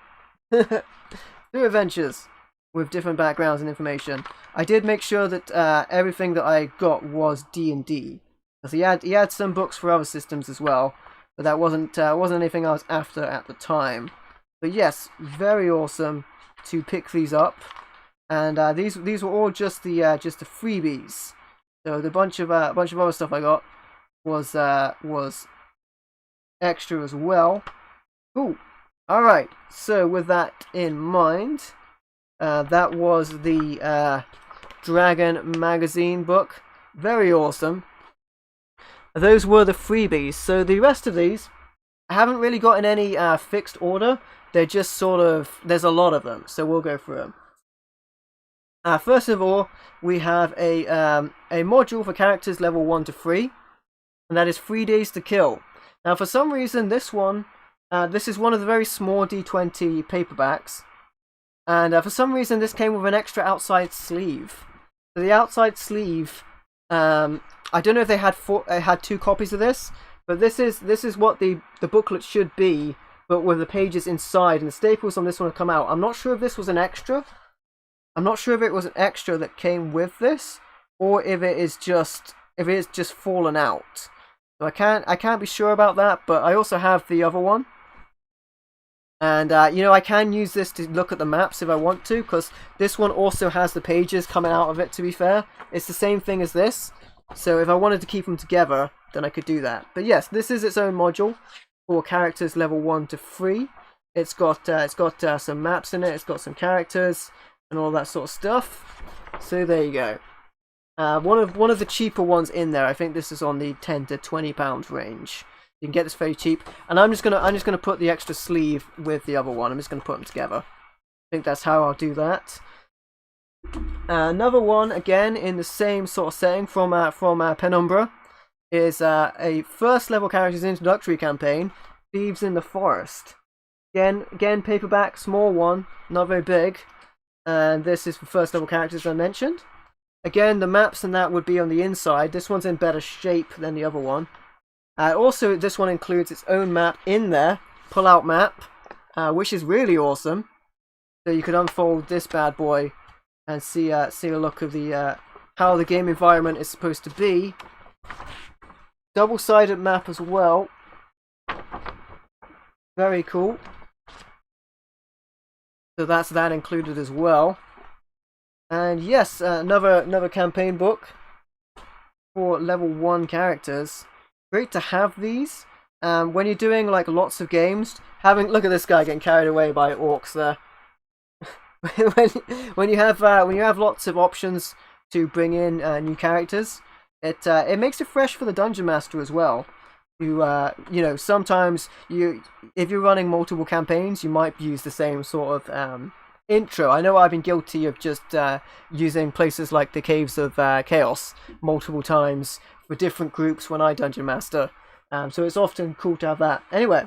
2 adventures with different backgrounds and information. I did make sure that everything that I got was D&D, because he had some books for other systems as well, but that wasn't anything I was after at the time. But yes, very awesome to pick these up. And these were all just the freebies. So the bunch of other stuff I got was extra as well. Cool. All right. So with that in mind, that was the Dragon magazine book. Very awesome. Those were the freebies. So the rest of these, I haven't really got in any fixed order. They're just sort of, there's a lot of them. So we'll go through them. First of all, we have a module for characters level 1 to 3, and that is 3 days to kill. Now, for some reason, this is one of the very small D20 paperbacks, and for some reason, this came with an extra outside sleeve. So the outside sleeve, I don't know if they had 2 copies of this, but this is what the booklet should be, but with the pages inside, and the staples on this one have come out. I'm not sure if this was an extra. I'm not sure if it was an extra that came with this, or if it's just fallen out. So I can't be sure about that, but I also have the other one. And I can use this to look at the maps if I want to, because this one also has the pages coming out of it, to be fair. It's the same thing as this. So if I wanted to keep them together, then I could do that. But yes, this is its own module for characters level 1 to 3. It's got some maps in it, it's got some characters and all that sort of stuff. So there you go. One of the cheaper ones in there. I think this is on the £10 to £20 range. You can get this very cheap. And I'm just gonna put the extra sleeve with the other one. I'm just gonna put them together. I think that's how I'll do that. Another one again in the same sort of setting from Penumbra is a first level characters introductory campaign, Thieves in the Forest. Again paperback, small one, not very big. And this is for first level characters I mentioned. Again, the maps and that would be on the inside. This one's in better shape than the other one. Also, this one includes its own map in there, pull-out map, which is really awesome. So you could unfold this bad boy and see a look of the how the game environment is supposed to be. Double-sided map as well. Very cool. So that's that included as well. And yes, another campaign book for level 1 characters. Great to have these. When you're doing like lots of games, look at this guy getting carried away by orcs there. when you have lots of options to bring in new characters, it makes it fresh for the dungeon master as well. Sometimes if you're running multiple campaigns, you might use the same sort of intro. I know I've been guilty of just using places like the Caves of Chaos multiple times for different groups when I dungeon master. So it's often cool to have that. Anyway,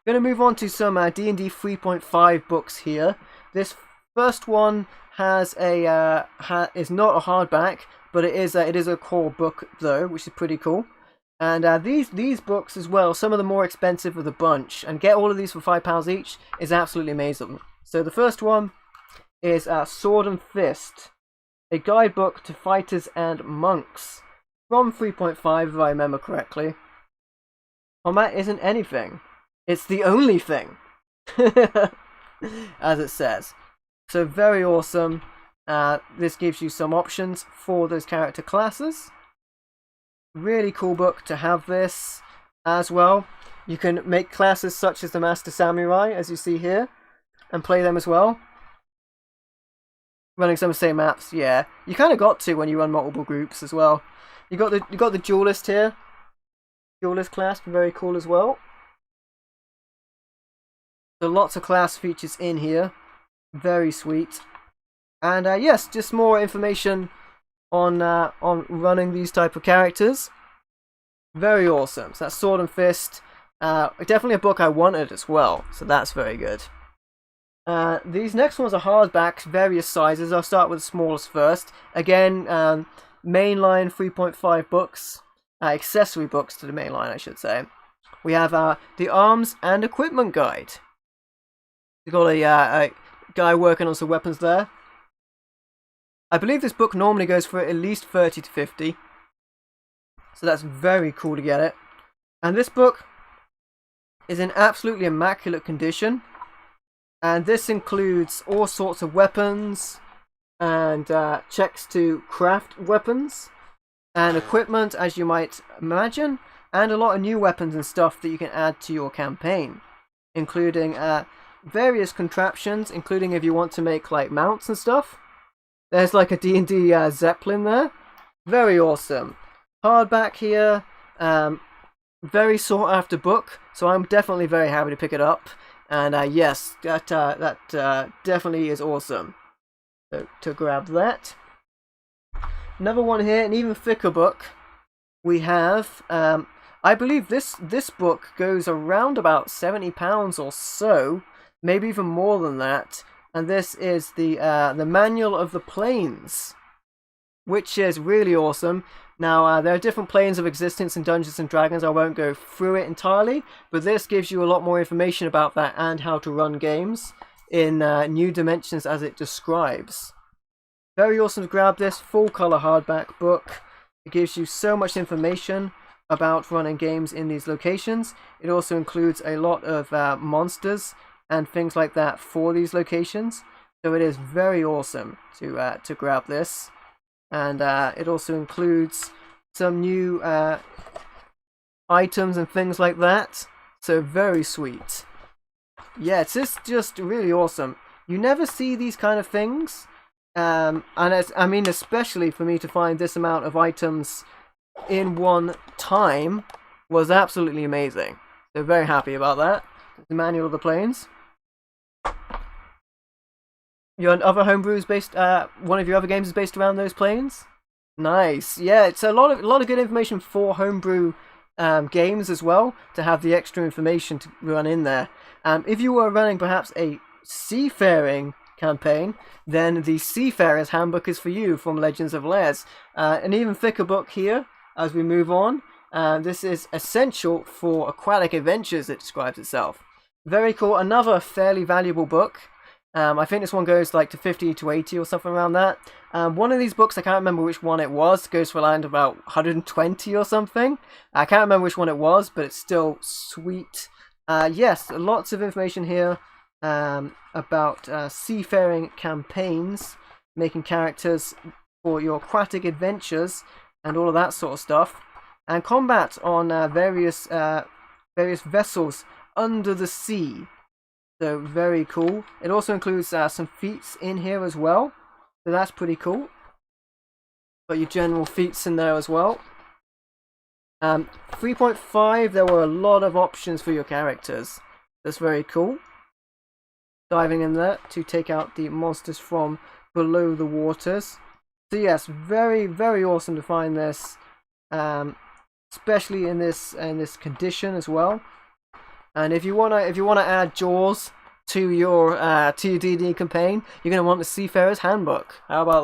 Going to move on to some D&D 3.5 books here. This first one has a is not a hardback, but it is a core book though, which is pretty cool. And these books as well, some of the more expensive of the bunch, and get all of these for £5 each is absolutely amazing. So the first one is Sword and Fist, a guidebook to fighters and monks, from 3.5 if I remember correctly. Combat isn't anything. It's the only thing. As it says. So very awesome. This gives you some options for those character classes. Really cool book to have this as well. You can make classes such as the Master Samurai, as you see here, and play them as well. Running some of the same maps, yeah. You kind of got to when you run multiple groups as well. You got the duelist here. Duelist class, very cool as well. So lots of class features in here. Very sweet. And yes, just more information on running these type of characters. Very awesome. So that's Sword and Fist. Definitely a book I wanted as well. So that's very good. These next ones are hardbacks, various sizes. I'll start with the smallest first. Again, mainline 3.5 books. Accessory books to the mainline, I should say. We have the Arms and Equipment Guide. We've got a guy working on some weapons there. I believe this book normally goes for at least 30 to 50. So that's very cool to get it. And this book is in absolutely immaculate condition. And this includes all sorts of weapons and checks to craft weapons and equipment, as you might imagine, and a lot of new weapons and stuff that you can add to your campaign, including various contraptions, including if you want to make like mounts and stuff. There's like a D&D Zeppelin there. Very awesome. Hardback here. Very sought after book, so I'm definitely very happy to pick it up. And yes, that definitely is awesome. So to grab that. Another one here, an even thicker book. We have, I believe this book goes around about £70 or so, maybe even more than that. And this is the Manual of the Planes, which is really awesome. Now, there are different planes of existence in Dungeons & Dragons. I won't go through it entirely, but this gives you a lot more information about that and how to run games in new dimensions as it describes. Very awesome to grab this full colour hardback book. It gives you so much information about running games in these locations. It also includes a lot of monsters and things like that for these locations. So it is very awesome to grab this. And it also includes some new items and things like that. So very sweet. Yeah, it's just really awesome. You never see these kind of things. And I mean, especially for me to find this amount of items in one time was absolutely amazing. So very happy about that. The Manual of the Planes. Your other homebrews based, one of your other games is based around those planes? Nice. Yeah, it's a lot of good information for homebrew games as well, to have the extra information to run in there. If you were running perhaps a seafaring campaign, then the Seafarer's Handbook is for you from Legends of Les. An even thicker book here as we move on. This is essential for aquatic adventures, it describes itself. Very cool. Another fairly valuable book. I think this one goes like to 50 to 80 or something around that. One of these books, I can't remember which one it was, goes for around about 120 or something. I can't remember which one it was, but it's still sweet. Yes, lots of information here about seafaring campaigns, making characters for your aquatic adventures, and all of that sort of stuff. And combat on various vessels under the sea. So very cool. It also includes some feats in here as well. So that's pretty cool. Got your general feats in there as well. 3.5, there were a lot of options for your characters. That's very cool. Diving in there to take out the monsters from below the waters. So yes, very, very awesome to find this. Especially in this condition as well. And if you wanna add Jaws to your D&D campaign, you're gonna want the Seafarer's Handbook. How about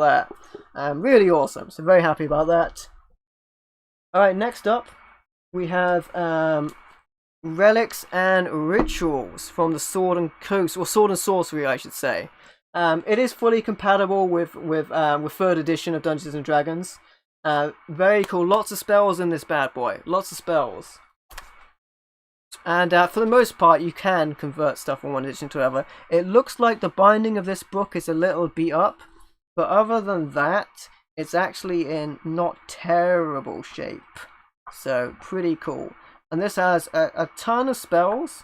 that? Really awesome. So very happy about that. All right, next up we have relics and rituals from the Sword and Coast, or Sword and Sorcery, I should say. It is fully compatible with 3rd edition of Dungeons and Dragons. Very cool. Lots of spells in this bad boy. Lots of spells. And for the most part, you can convert stuff from one edition to another. It looks like the binding of this book is a little beat up, but other than that, it's actually in not terrible shape. So, pretty cool. And this has a ton of spells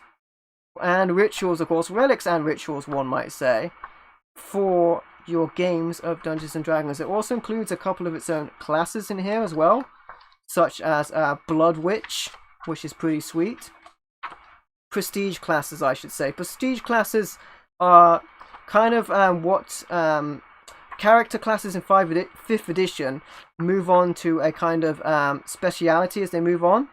and rituals, of course, relics and rituals, one might say, for your games of Dungeons and Dragons. It also includes a couple of its own classes in here as well, such as Blood Witch, which is pretty sweet. Prestige classes, I should say. Prestige classes are kind of what character classes in 5th edition move on to a kind of speciality as they move on.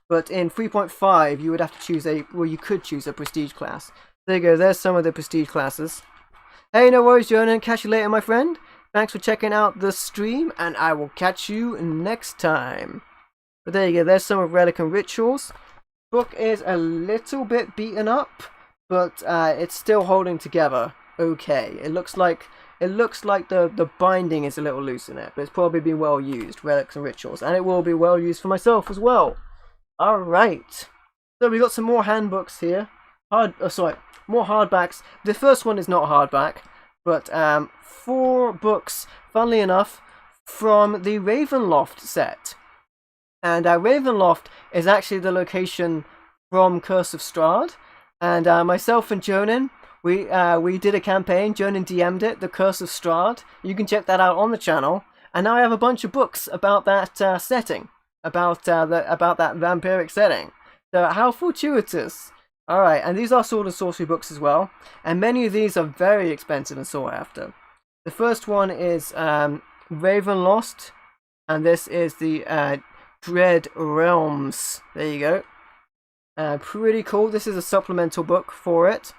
But in 3.5, you would have to choose you could choose a prestige class. There you go, there's some of the prestige classes. Hey, no worries, Jonan. Catch you later, my friend. Thanks for checking out the stream, and I will catch you next time. But there you go, there's some of Relic and Rituals. Book is a little bit beaten up, but it's still holding together okay. It looks like the binding is a little loose in it, but it's probably been well used, Relics and Rituals, and it will be well used for myself as well. Alright, so we got some more handbooks here. More hardbacks. The first one is not a hardback, but 4 books, funnily enough, from the Ravenloft set. And Ravenloft is actually the location from Curse of Strahd. And myself and Jonan, we did a campaign. Jonan DM'd it, The Curse of Strahd. You can check that out on the channel. And now I have a bunch of books about that setting, about that vampiric setting. So how fortuitous! All right, and these are Sword and Sorcery books as well, and many of these are very expensive and sought after. The first one is Ravenloft, and this is the Dread Realms. There you go. Pretty cool. This is a supplemental book for it,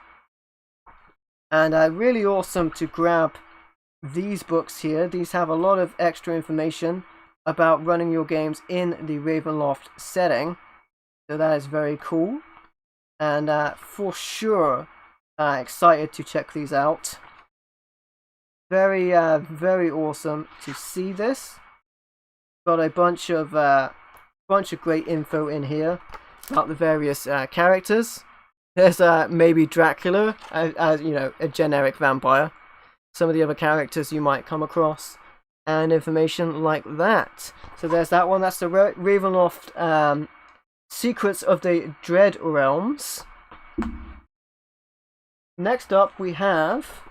and really awesome to grab these books here. These have a lot of extra information about running your games in the Ravenloft setting, so that is very cool. And for sure, excited to check these out. Very, very awesome to see this. Got a bunch of great info in here about the various characters. There's maybe Dracula, as you know, a generic vampire. Some of the other characters you might come across, and information like that. So there's that one. That's the Ravenloft. Secrets of the Dread Realms. Next up we have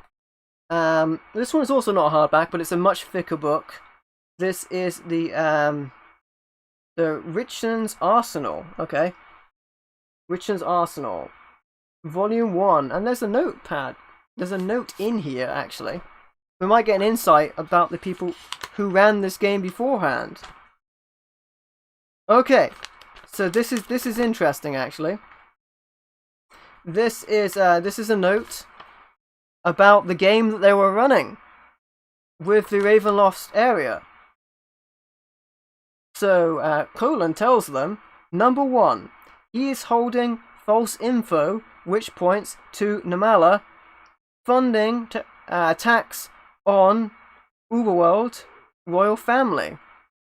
this one is also not a hardback, but it's a much thicker book. This is the Richland's Arsenal. Okay, Richland's Arsenal, Volume 1, and there's a notepad. There's a note in here actually. We might get an insight about the people who ran this game beforehand. Okay. So this is interesting actually. This is a note about the game that they were running with the Ravenloft area. So Colin tells them, number 1, he is holding false info which points to Natalya funding attacks on Uberworld royal family.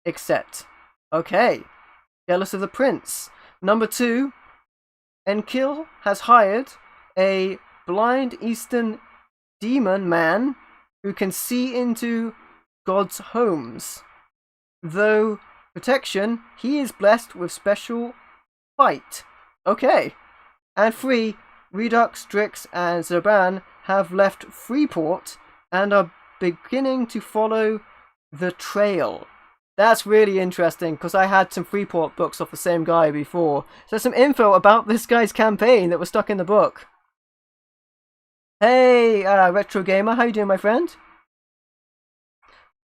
Except, okay. Jealous of the prince. Number 2, Enkil has hired a blind Eastern demon man who can see into God's homes. Though protection, he is blessed with special fight. Okay. And 3, Redux, Strix, and Zerban have left Freeport and are beginning to follow the trail. That's really interesting, because I had some Freeport books off the same guy before. So there's some info about this guy's campaign that was stuck in the book. Hey, Retro Gamer, how you doing, my friend?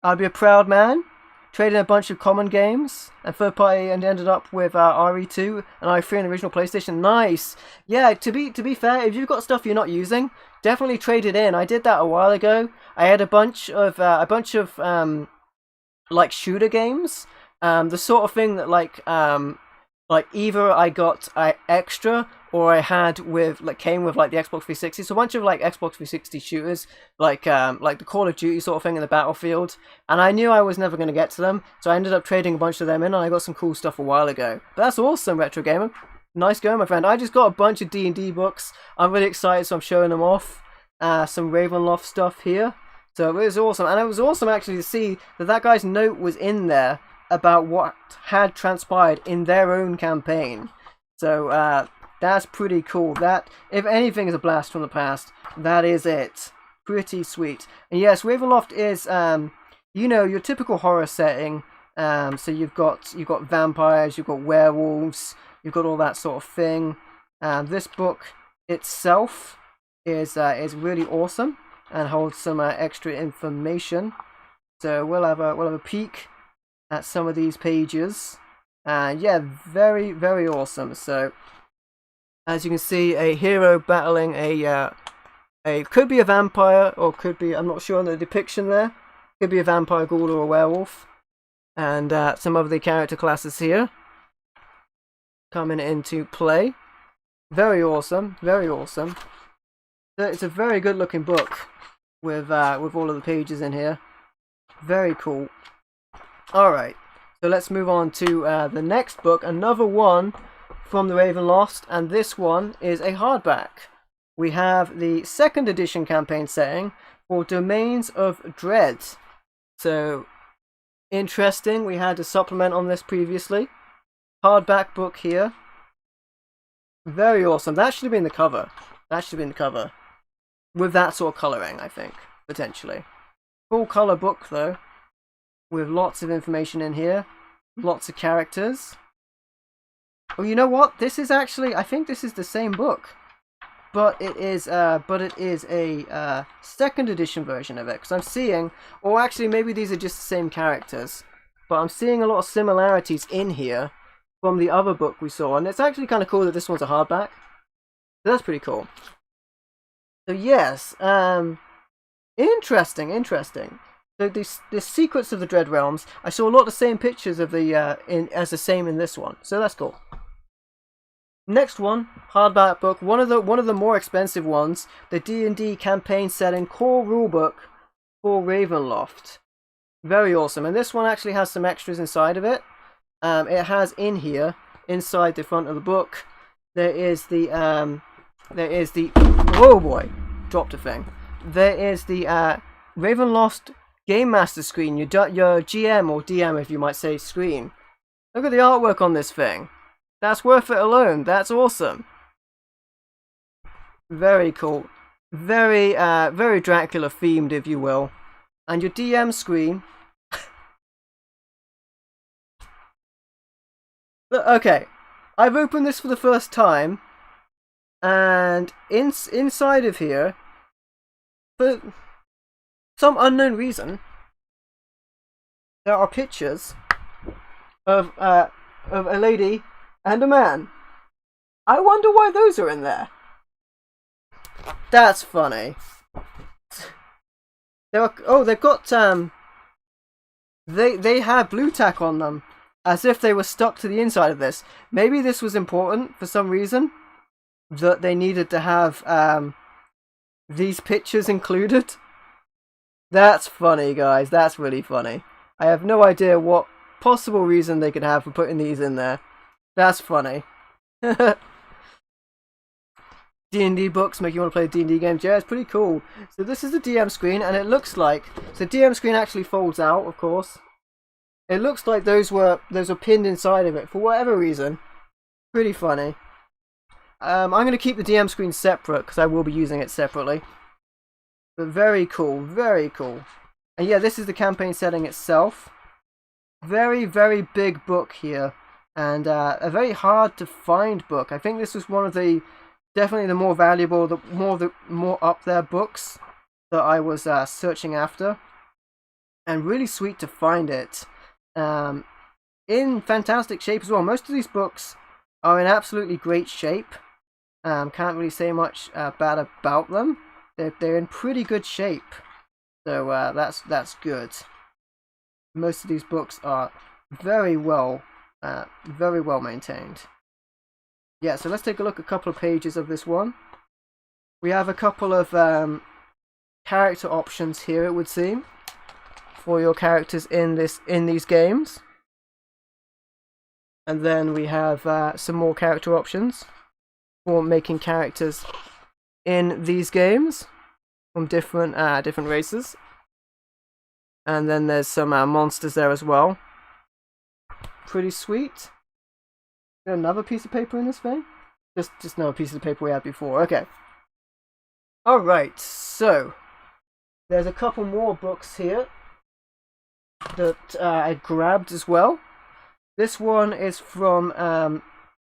I'll be a proud man traded a bunch of common games and third party, and ended up with RE2 and RE3 on the original PlayStation. Nice. Yeah, to be fair, if you've got stuff you're not using, definitely trade it in. I did that a while ago. I had a bunch of like shooter games, the sort of thing that like either I got extra, or I had with came with like the Xbox 360. So a bunch of like Xbox 360 shooters, like the Call of Duty sort of thing in the Battlefield. And I knew I was never going to get to them, so I ended up trading a bunch of them in, and I got some cool stuff a while ago. But that's awesome, Retro Gamer. Nice going, my friend. I just got a bunch of D&D books. I'm really excited, so I'm showing them off. Some Ravenloft stuff here. So it was awesome, and it was awesome actually to see that guy's note was in there about what had transpired in their own campaign. So that's pretty cool. That, if anything, is a blast from the past. That is it. Pretty sweet. And yes, Ravenloft is, you know, your typical horror setting. So you've got vampires, you've got werewolves, you've got all that sort of thing. This book itself is really awesome and holds some extra information. So we'll have a peek at some of these pages. And yeah, very, very awesome. So as you can see, a hero battling a could be a vampire, or could be, I'm not sure on the depiction there, could be a vampire, ghoul, or a werewolf. And some of the character classes here coming into play. Very awesome, very awesome. It's a very good looking book with all of the pages in here. Very cool. Alright, so let's move on to the next book, another one from the Ravenloft, and this one is a hardback. We have the 2nd edition campaign setting for Domains of Dread. So, interesting, we had a supplement on this previously. Hardback book here. Very awesome. That should have been the cover. That should have been the cover. With that sort of colouring, I think, potentially. Full colour book, though, with lots of information in here. Lots of characters. Oh, you know what? This is actually, I think this is the same book, but it is a 2nd edition version of it. Because I'm seeing, or actually maybe these are just the same characters, but I'm seeing a lot of similarities in here from the other book we saw, and it's actually kind of cool that this one's a hardback. So that's pretty cool. So yes, interesting. So the Secrets of the Dread Realms, I saw a lot of the same pictures of the as the same in this one, so that's cool. Next one, hardback book, one of the more expensive ones, the D&D campaign setting core rulebook for Ravenloft. Very awesome, and this one actually has some extras inside of it. It has in here, inside the front of the book, there is the oh boy, dropped a thing. There is the Ravenloft Game Master screen, your GM or DM, if you might say, screen. Look at the artwork on this thing. That's worth it alone. That's awesome. Very cool. Very Dracula themed, if you will. And your DM screen. Look, okay, I've opened this for the first time, and inside of here, for some unknown reason, there are pictures of a lady and a man. I wonder why those are in there. That's funny. They've got they have blue tack on them, as if they were stuck to the inside of this. Maybe this was important for some reason, that they needed to have these pictures included. That's funny, guys. That's really funny. I have no idea what possible reason they could have for putting these in there. That's funny. D&D books make you want to play D&D games. Yeah, it's pretty cool. So this is the DM screen, and it looks like, so DM screen actually folds out, of course. It looks like those were pinned inside of it for whatever reason. Pretty funny. I'm going to keep the DM screen separate because I will be using it separately. But very cool, very cool. And yeah, this is the campaign setting itself. Very, very big book here. And a very hard to find book. I think this was one of the, definitely the more valuable, the more up there books that I was searching after. And really sweet to find it. in fantastic shape as well. Most of these books are in absolutely great shape. Can't really say much bad about them. They're in pretty good shape, so that's good. Most of these books are very well maintained. Yeah, so let's take a look at a couple of pages of this one. We have a couple of character options here, it would seem, for your characters in these games. And then we have some more character options for making characters in these games from different races. And then there's some monsters there as well. Pretty sweet. Is there another piece of paper in this thing? Just another piece of paper we had before. Okay. Alright, so there's a couple more books here that I grabbed as well. This one is from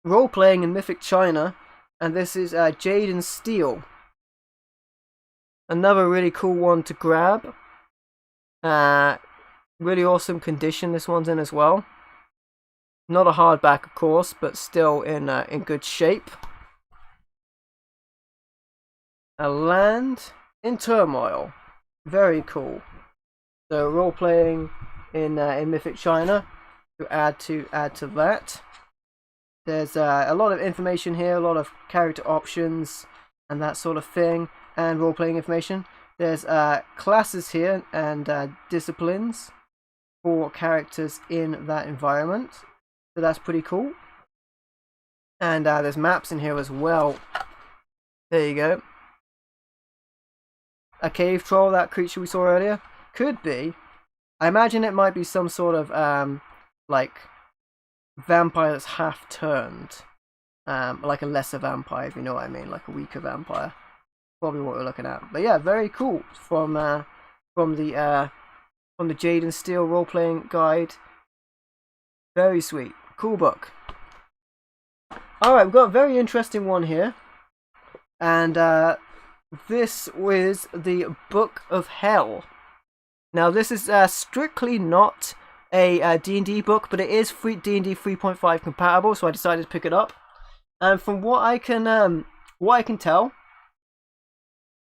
Role-Playing in Mythic China, and this is Jade and Steel. Another really cool one to grab. Really awesome condition this one's in as well. Not a hardback, of course, but still in good shape. A Land in Turmoil. Very cool. So role-playing in Mythic China to add to that. There's a lot of information here, a lot of character options and that sort of thing, and role-playing information. There's classes here and disciplines for characters in that environment. So that's pretty cool. And there's maps in here as well. There you go. A cave troll, that creature we saw earlier. Could be. I imagine it might be some sort of like vampire that's half turned. Like a lesser vampire, if you know what I mean, like a weaker vampire. Probably what we're looking at. But yeah, very cool from the Jade and Steel role-playing guide. Very sweet. Cool book. Alright, we've got a very interesting one here. And this is the Book of Hell. Now this is strictly not a D&D book, but it is D&D 3.5 compatible, so I decided to pick it up. And from what I can tell,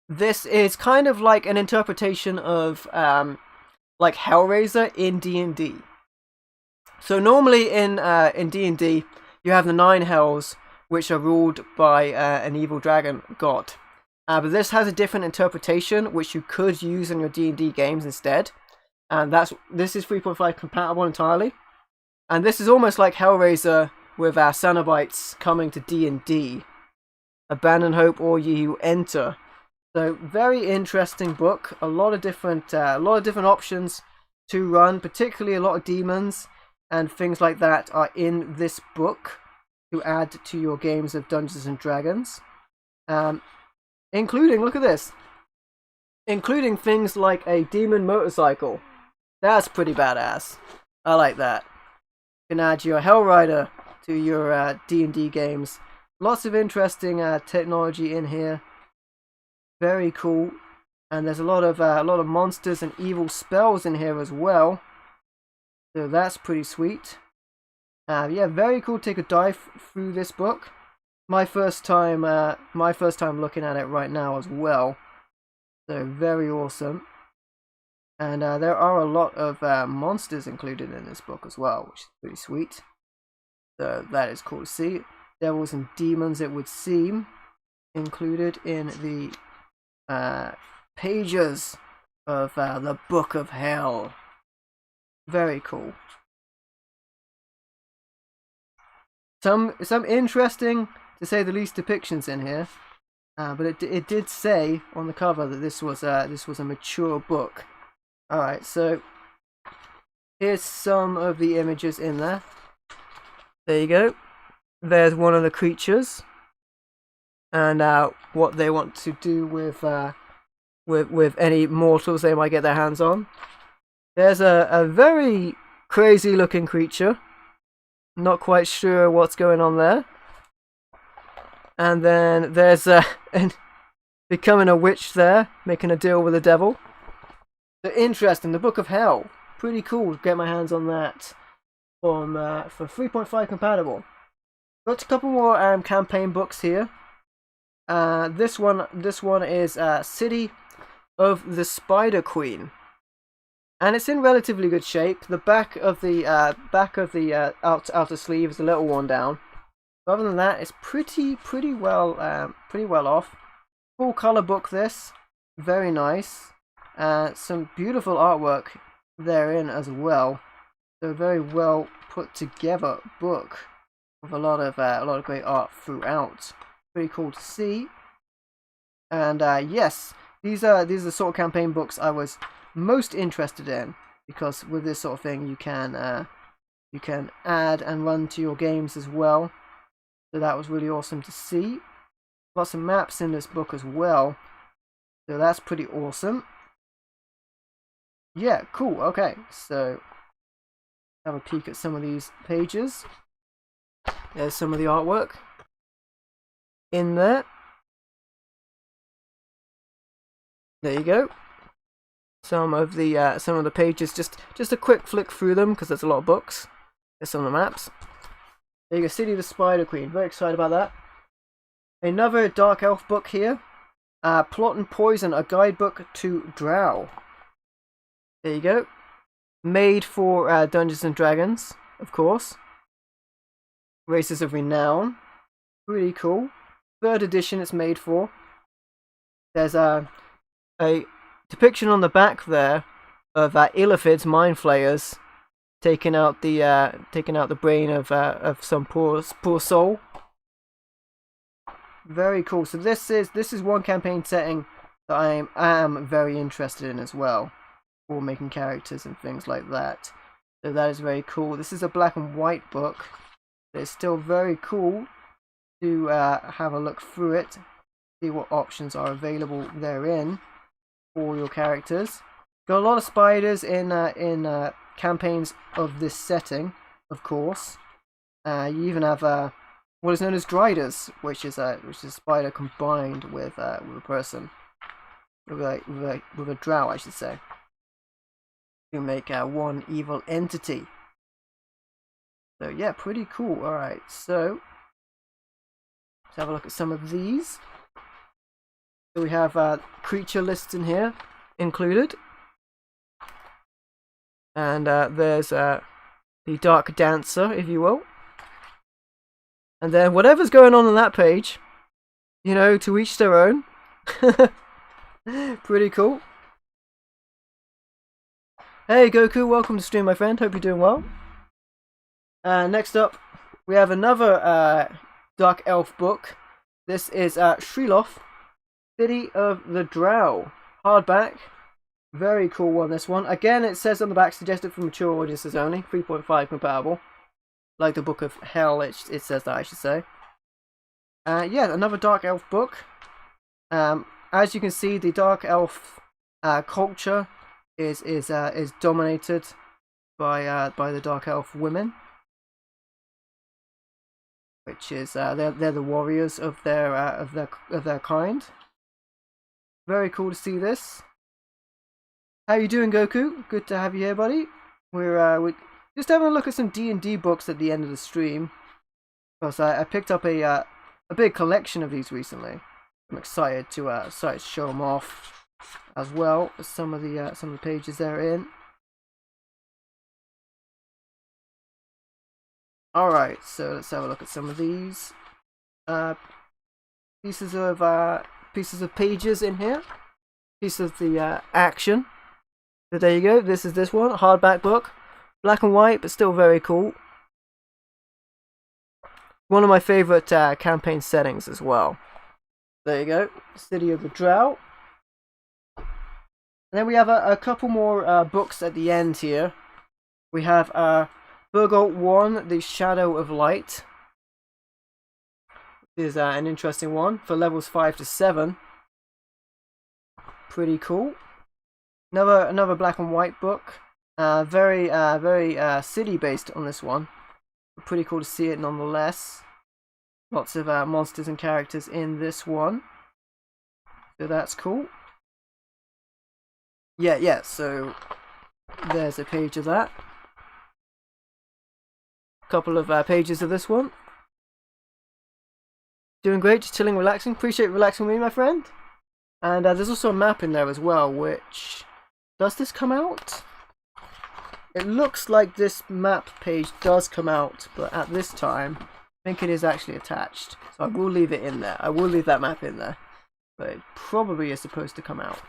this is kind of like an interpretation of like Hellraiser in D&D. So normally in D&D, you have the 9 hells, which are ruled by an evil dragon god. But this has a different interpretation, which you could use in your D&D games instead. And this is 3.5 compatible entirely. And this is almost like Hellraiser with our Cenobites coming to D&D. Abandon hope, or ye who enter. So very interesting book. A lot of different options to run, particularly a lot of demons and things like that are in this book to add to your games of Dungeons and Dragons. Including, look at this, including things like a demon motorcycle. That's pretty badass. I like that. You can add your Hell Rider to your D&D games. Lots of interesting technology in here. Very cool. And there's a lot of monsters and evil spells in here as well. So that's pretty sweet. Yeah, very cool to take a dive through this book. My first time looking at it right now as well. So very awesome. And there are a lot of monsters included in this book as well, which is pretty sweet. So that is cool to see. Devils and demons, it would seem, included in the pages of the Book of Hell. Very cool. Some interesting, to say the least, depictions in here. But it did say on the cover that this was a mature book. All right, so here's some of the images in there. There you go. There's one of the creatures, and what they want to do with any mortals they might get their hands on. There's a very crazy looking creature. Not quite sure what's going on there. And then there's becoming a witch there, making a deal with the devil. So interesting, the Book of Hell. pretty cool to get my hands on that from for 3.5 compatible. Got a couple more campaign books here. This one is City of the Spider Queen, and it's in relatively good shape. The back of the outer sleeve is a little worn down. But other than that, it's pretty well off. Full color book. This very nice. Some beautiful artwork therein as well. So very well put together book with a lot of great art throughout. Pretty cool to see. And yes, these are the sort of campaign books I was most interested in, because with this sort of thing you can add and run to your games as well. So that was really awesome to see. Lots of maps in this book as well. So that's pretty awesome. Yeah, cool. Okay, so have a peek at some of these pages. There's some of the artwork in there. There you go. Some of the pages. Just a quick flick through them because there's a lot of books. There's some of the maps. There you go. City of the Spider Queen. Very excited about that. Another Dark Elf book here. Plot and Poison, a guidebook to Drow. There you go. Made for Dungeons and Dragons, of course. Races of Renown. Really cool. 3rd edition it's made for. There's a depiction on the back there of Illithid's mind flayers taking out the brain of some poor soul. Very cool. So this is one campaign setting that I am very interested in as well, for making characters and things like that. So that is very cool. This is a black and white book. It's still very cool to have a look through it, see what options are available therein for your characters. Got a lot of spiders in campaigns of this setting, of course. You even have what is known as Driders, which is a spider combined with a person, with a drow, I should say, to make one evil entity. So yeah, pretty cool. All right, so let's have a look at some of these. So we have creature lists in here included, and there's the Dark Dancer, if you will. And then whatever's going on that page, you know, to each their own. Pretty cool. Hey Goku, welcome to stream, my friend. Hope you're doing well. Next up, we have another Dark Elf book. This is Shriloth, City of the Drow, hardback. Very cool one, this one. Again, it says on the back, suggested for mature audiences only, 3.5 compatible. Like the Book of Hell, it says that, I should say. Yeah, another Dark Elf book. As you can see, the Dark Elf culture is dominated by the Dark Elf women, which is they're the warriors of their kind. Very cool to see this. How you doing, Goku? Good to have you here, buddy. We're just having a look at some D&D books at the end of the stream, because I picked up a big collection of these recently. I'm excited to show them off as well as some of the pages they're in. All right, so let's have a look at some of these pieces of pages in here. Piece of the action. So there you go. This is this one, hardback book. Black and white, but still very cool. One of my favourite campaign settings as well. There you go, City of the Drow. And then we have a couple more books at the end here. We have Burgolt 1, The Shadow of Light. This is an interesting one for levels 5 to 7. Pretty cool. Another black and white book. Very city based on this one. Pretty cool to see it nonetheless. Lots of monsters and characters in this one, so that's cool. Yeah. So There's a page of that. Couple of pages of this one. Doing great, just chilling, relaxing. Appreciate relaxing with me, my friend. And there's also a map in there as well, which... Does this come out? It looks like this map page does come out, but at this time, I think it is actually attached. So I will leave it in there. I will leave that map in there. But it probably is supposed to come out.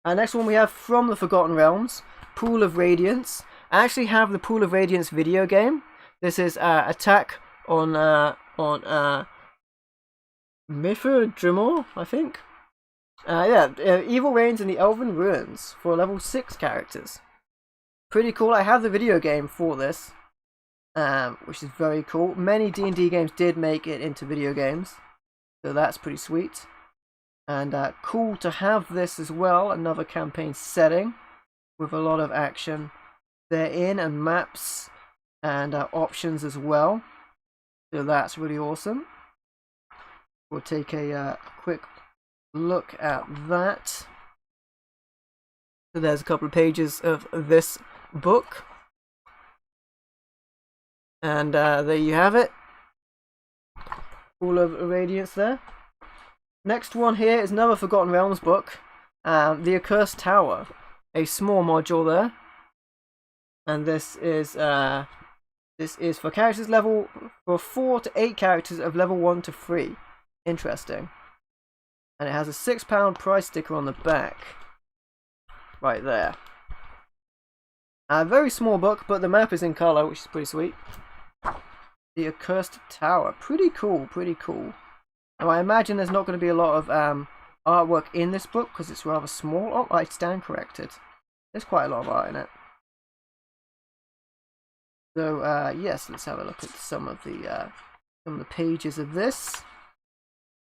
Next one we have From the Forgotten Realms, Pool of Radiance. I actually have the Pool of Radiance video game. This is Attack on Mithra, I think. Evil reigns in the Elven Ruins for level 6 characters. Pretty cool. I have the video game for this, which is very cool. Many D&D games did make it into video games, so that's pretty sweet. And cool to have this as well, another campaign setting with a lot of action therein and maps and options as well. So that's really awesome. We'll take a quick look at that. So there's a couple of pages of this book. And there you have it. Pool of Radiance there. Next one here is another Forgotten Realms book, The Accursed Tower, a small module there, and this is for characters level for 4 to 8 characters of level 1 to 3. Interesting, and it has a £6 price sticker on the back, right there. A very small book, but the map is in color, which is pretty sweet. The Accursed Tower, pretty cool, pretty cool. Now I imagine there's not going to be a lot of artwork in this book because it's rather small. Oh, I stand corrected. There's quite a lot of art in it. So yes, let's have a look at some of the pages of this.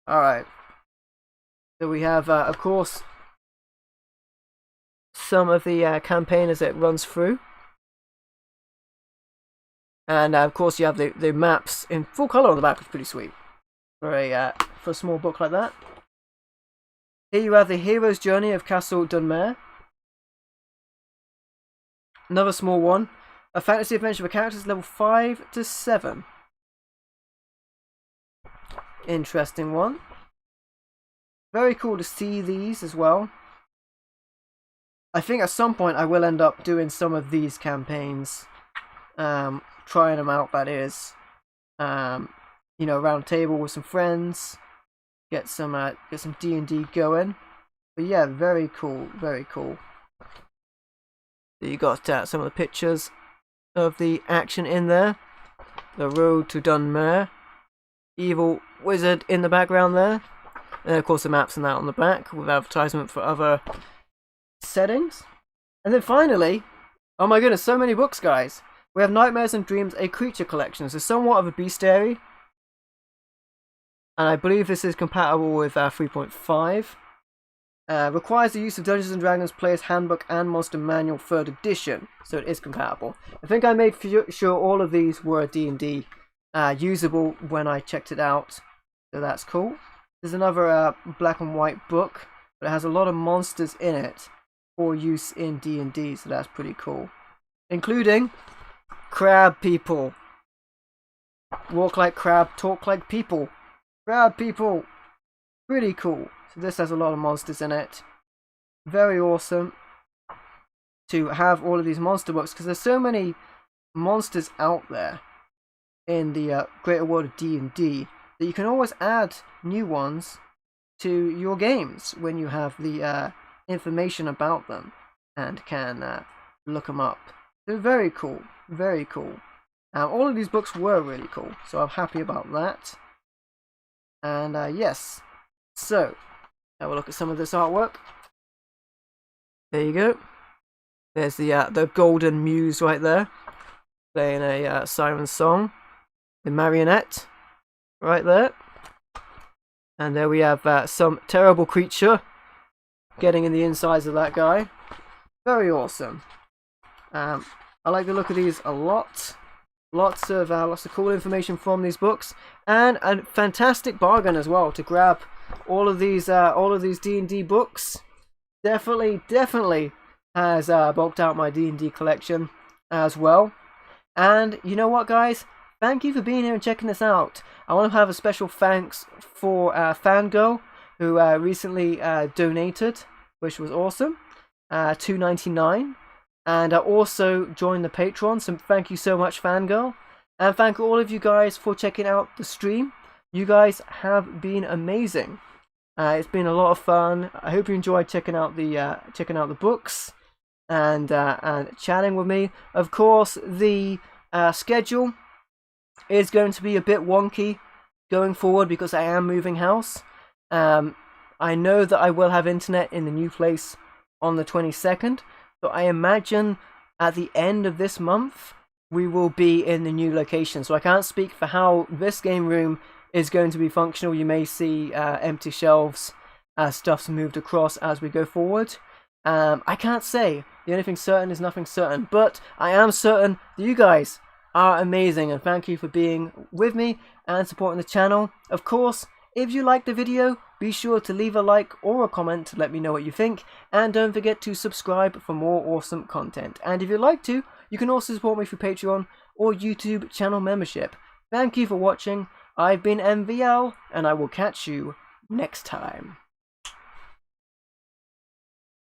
All right. So we have, of course, some of the campaign as it runs through, and of course you have the maps in full color on the back, which is pretty sweet. For a small book like that. Here you have the hero's journey of Castle Dunmere. Another small one. A fantasy adventure for characters level 5 to 7. Interesting one. Very cool to see these as well. I think at some point I will end up doing some of these campaigns. Trying them out, that is. You know, round table with some friends, get some D&D going. But yeah, very cool, very cool. So you got some of the pictures of the action in there. The road to Dunmere, evil wizard in the background there, and of course the maps and that on the back with advertisement for other settings. And then finally, oh my goodness, so many books, guys. We have Nightmares and Dreams, a creature collection. So somewhat of a bestiary. And I believe this is compatible with 3.5. Requires the use of Dungeons and Dragons Player's Handbook and Monster Manual 3rd edition, so it is compatible. I think I made sure all of these were D&D usable when I checked it out, so that's cool. There's another black and white book, but it has a lot of monsters in it for use in D&D, so that's pretty cool. Including crab people. Walk like crab, talk like people. Crab people. Pretty cool. So this has a lot of monsters in it. Very awesome to have all of these monster books, because there's so many monsters out there in the greater world of D&D that you can always add new ones to your games when you have the information about them and can look them up. So very cool, very cool. All of these books were really cool, so I'm happy about that. And yes, so have a look at some of this artwork. There you go. There's the golden muse right there, playing a siren song. The marionette right there, and there we have some terrible creature getting in the insides of that guy. Very awesome. I like the look of these a lot. Lots of cool information from these books, and a fantastic bargain as well to grab all of these D&D books. Definitely has bulked out my D&D collection as well. And you know what, guys? Thank you for being here and checking this out. I want to have a special thanks for Fangirl, who recently donated, which was awesome, $2.99. And I also joined the Patreon, so thank you so much, Fangirl. And thank all of you guys for checking out the stream. You guys have been amazing. It's been a lot of fun. I hope you enjoyed checking out the books and chatting with me. Of course, the schedule is going to be a bit wonky going forward because I am moving house. I know that I will have internet in the new place on the 22nd, so I imagine at the end of this month we will be in the new location. So I can't speak for how this game room is going to be functional. You may see empty shelves as stuff's moved across as we go forward. I can't say. The only thing certain is nothing certain, but I am certain that you guys are amazing, and thank you for being with me and supporting the channel. Of course, if you liked the video, be sure to leave a like or a comment to let me know what you think, and don't forget to subscribe for more awesome content. And if you'd like to, you can also support me through Patreon or YouTube channel membership. Thank you for watching. I've been MVL, and I will catch you next time.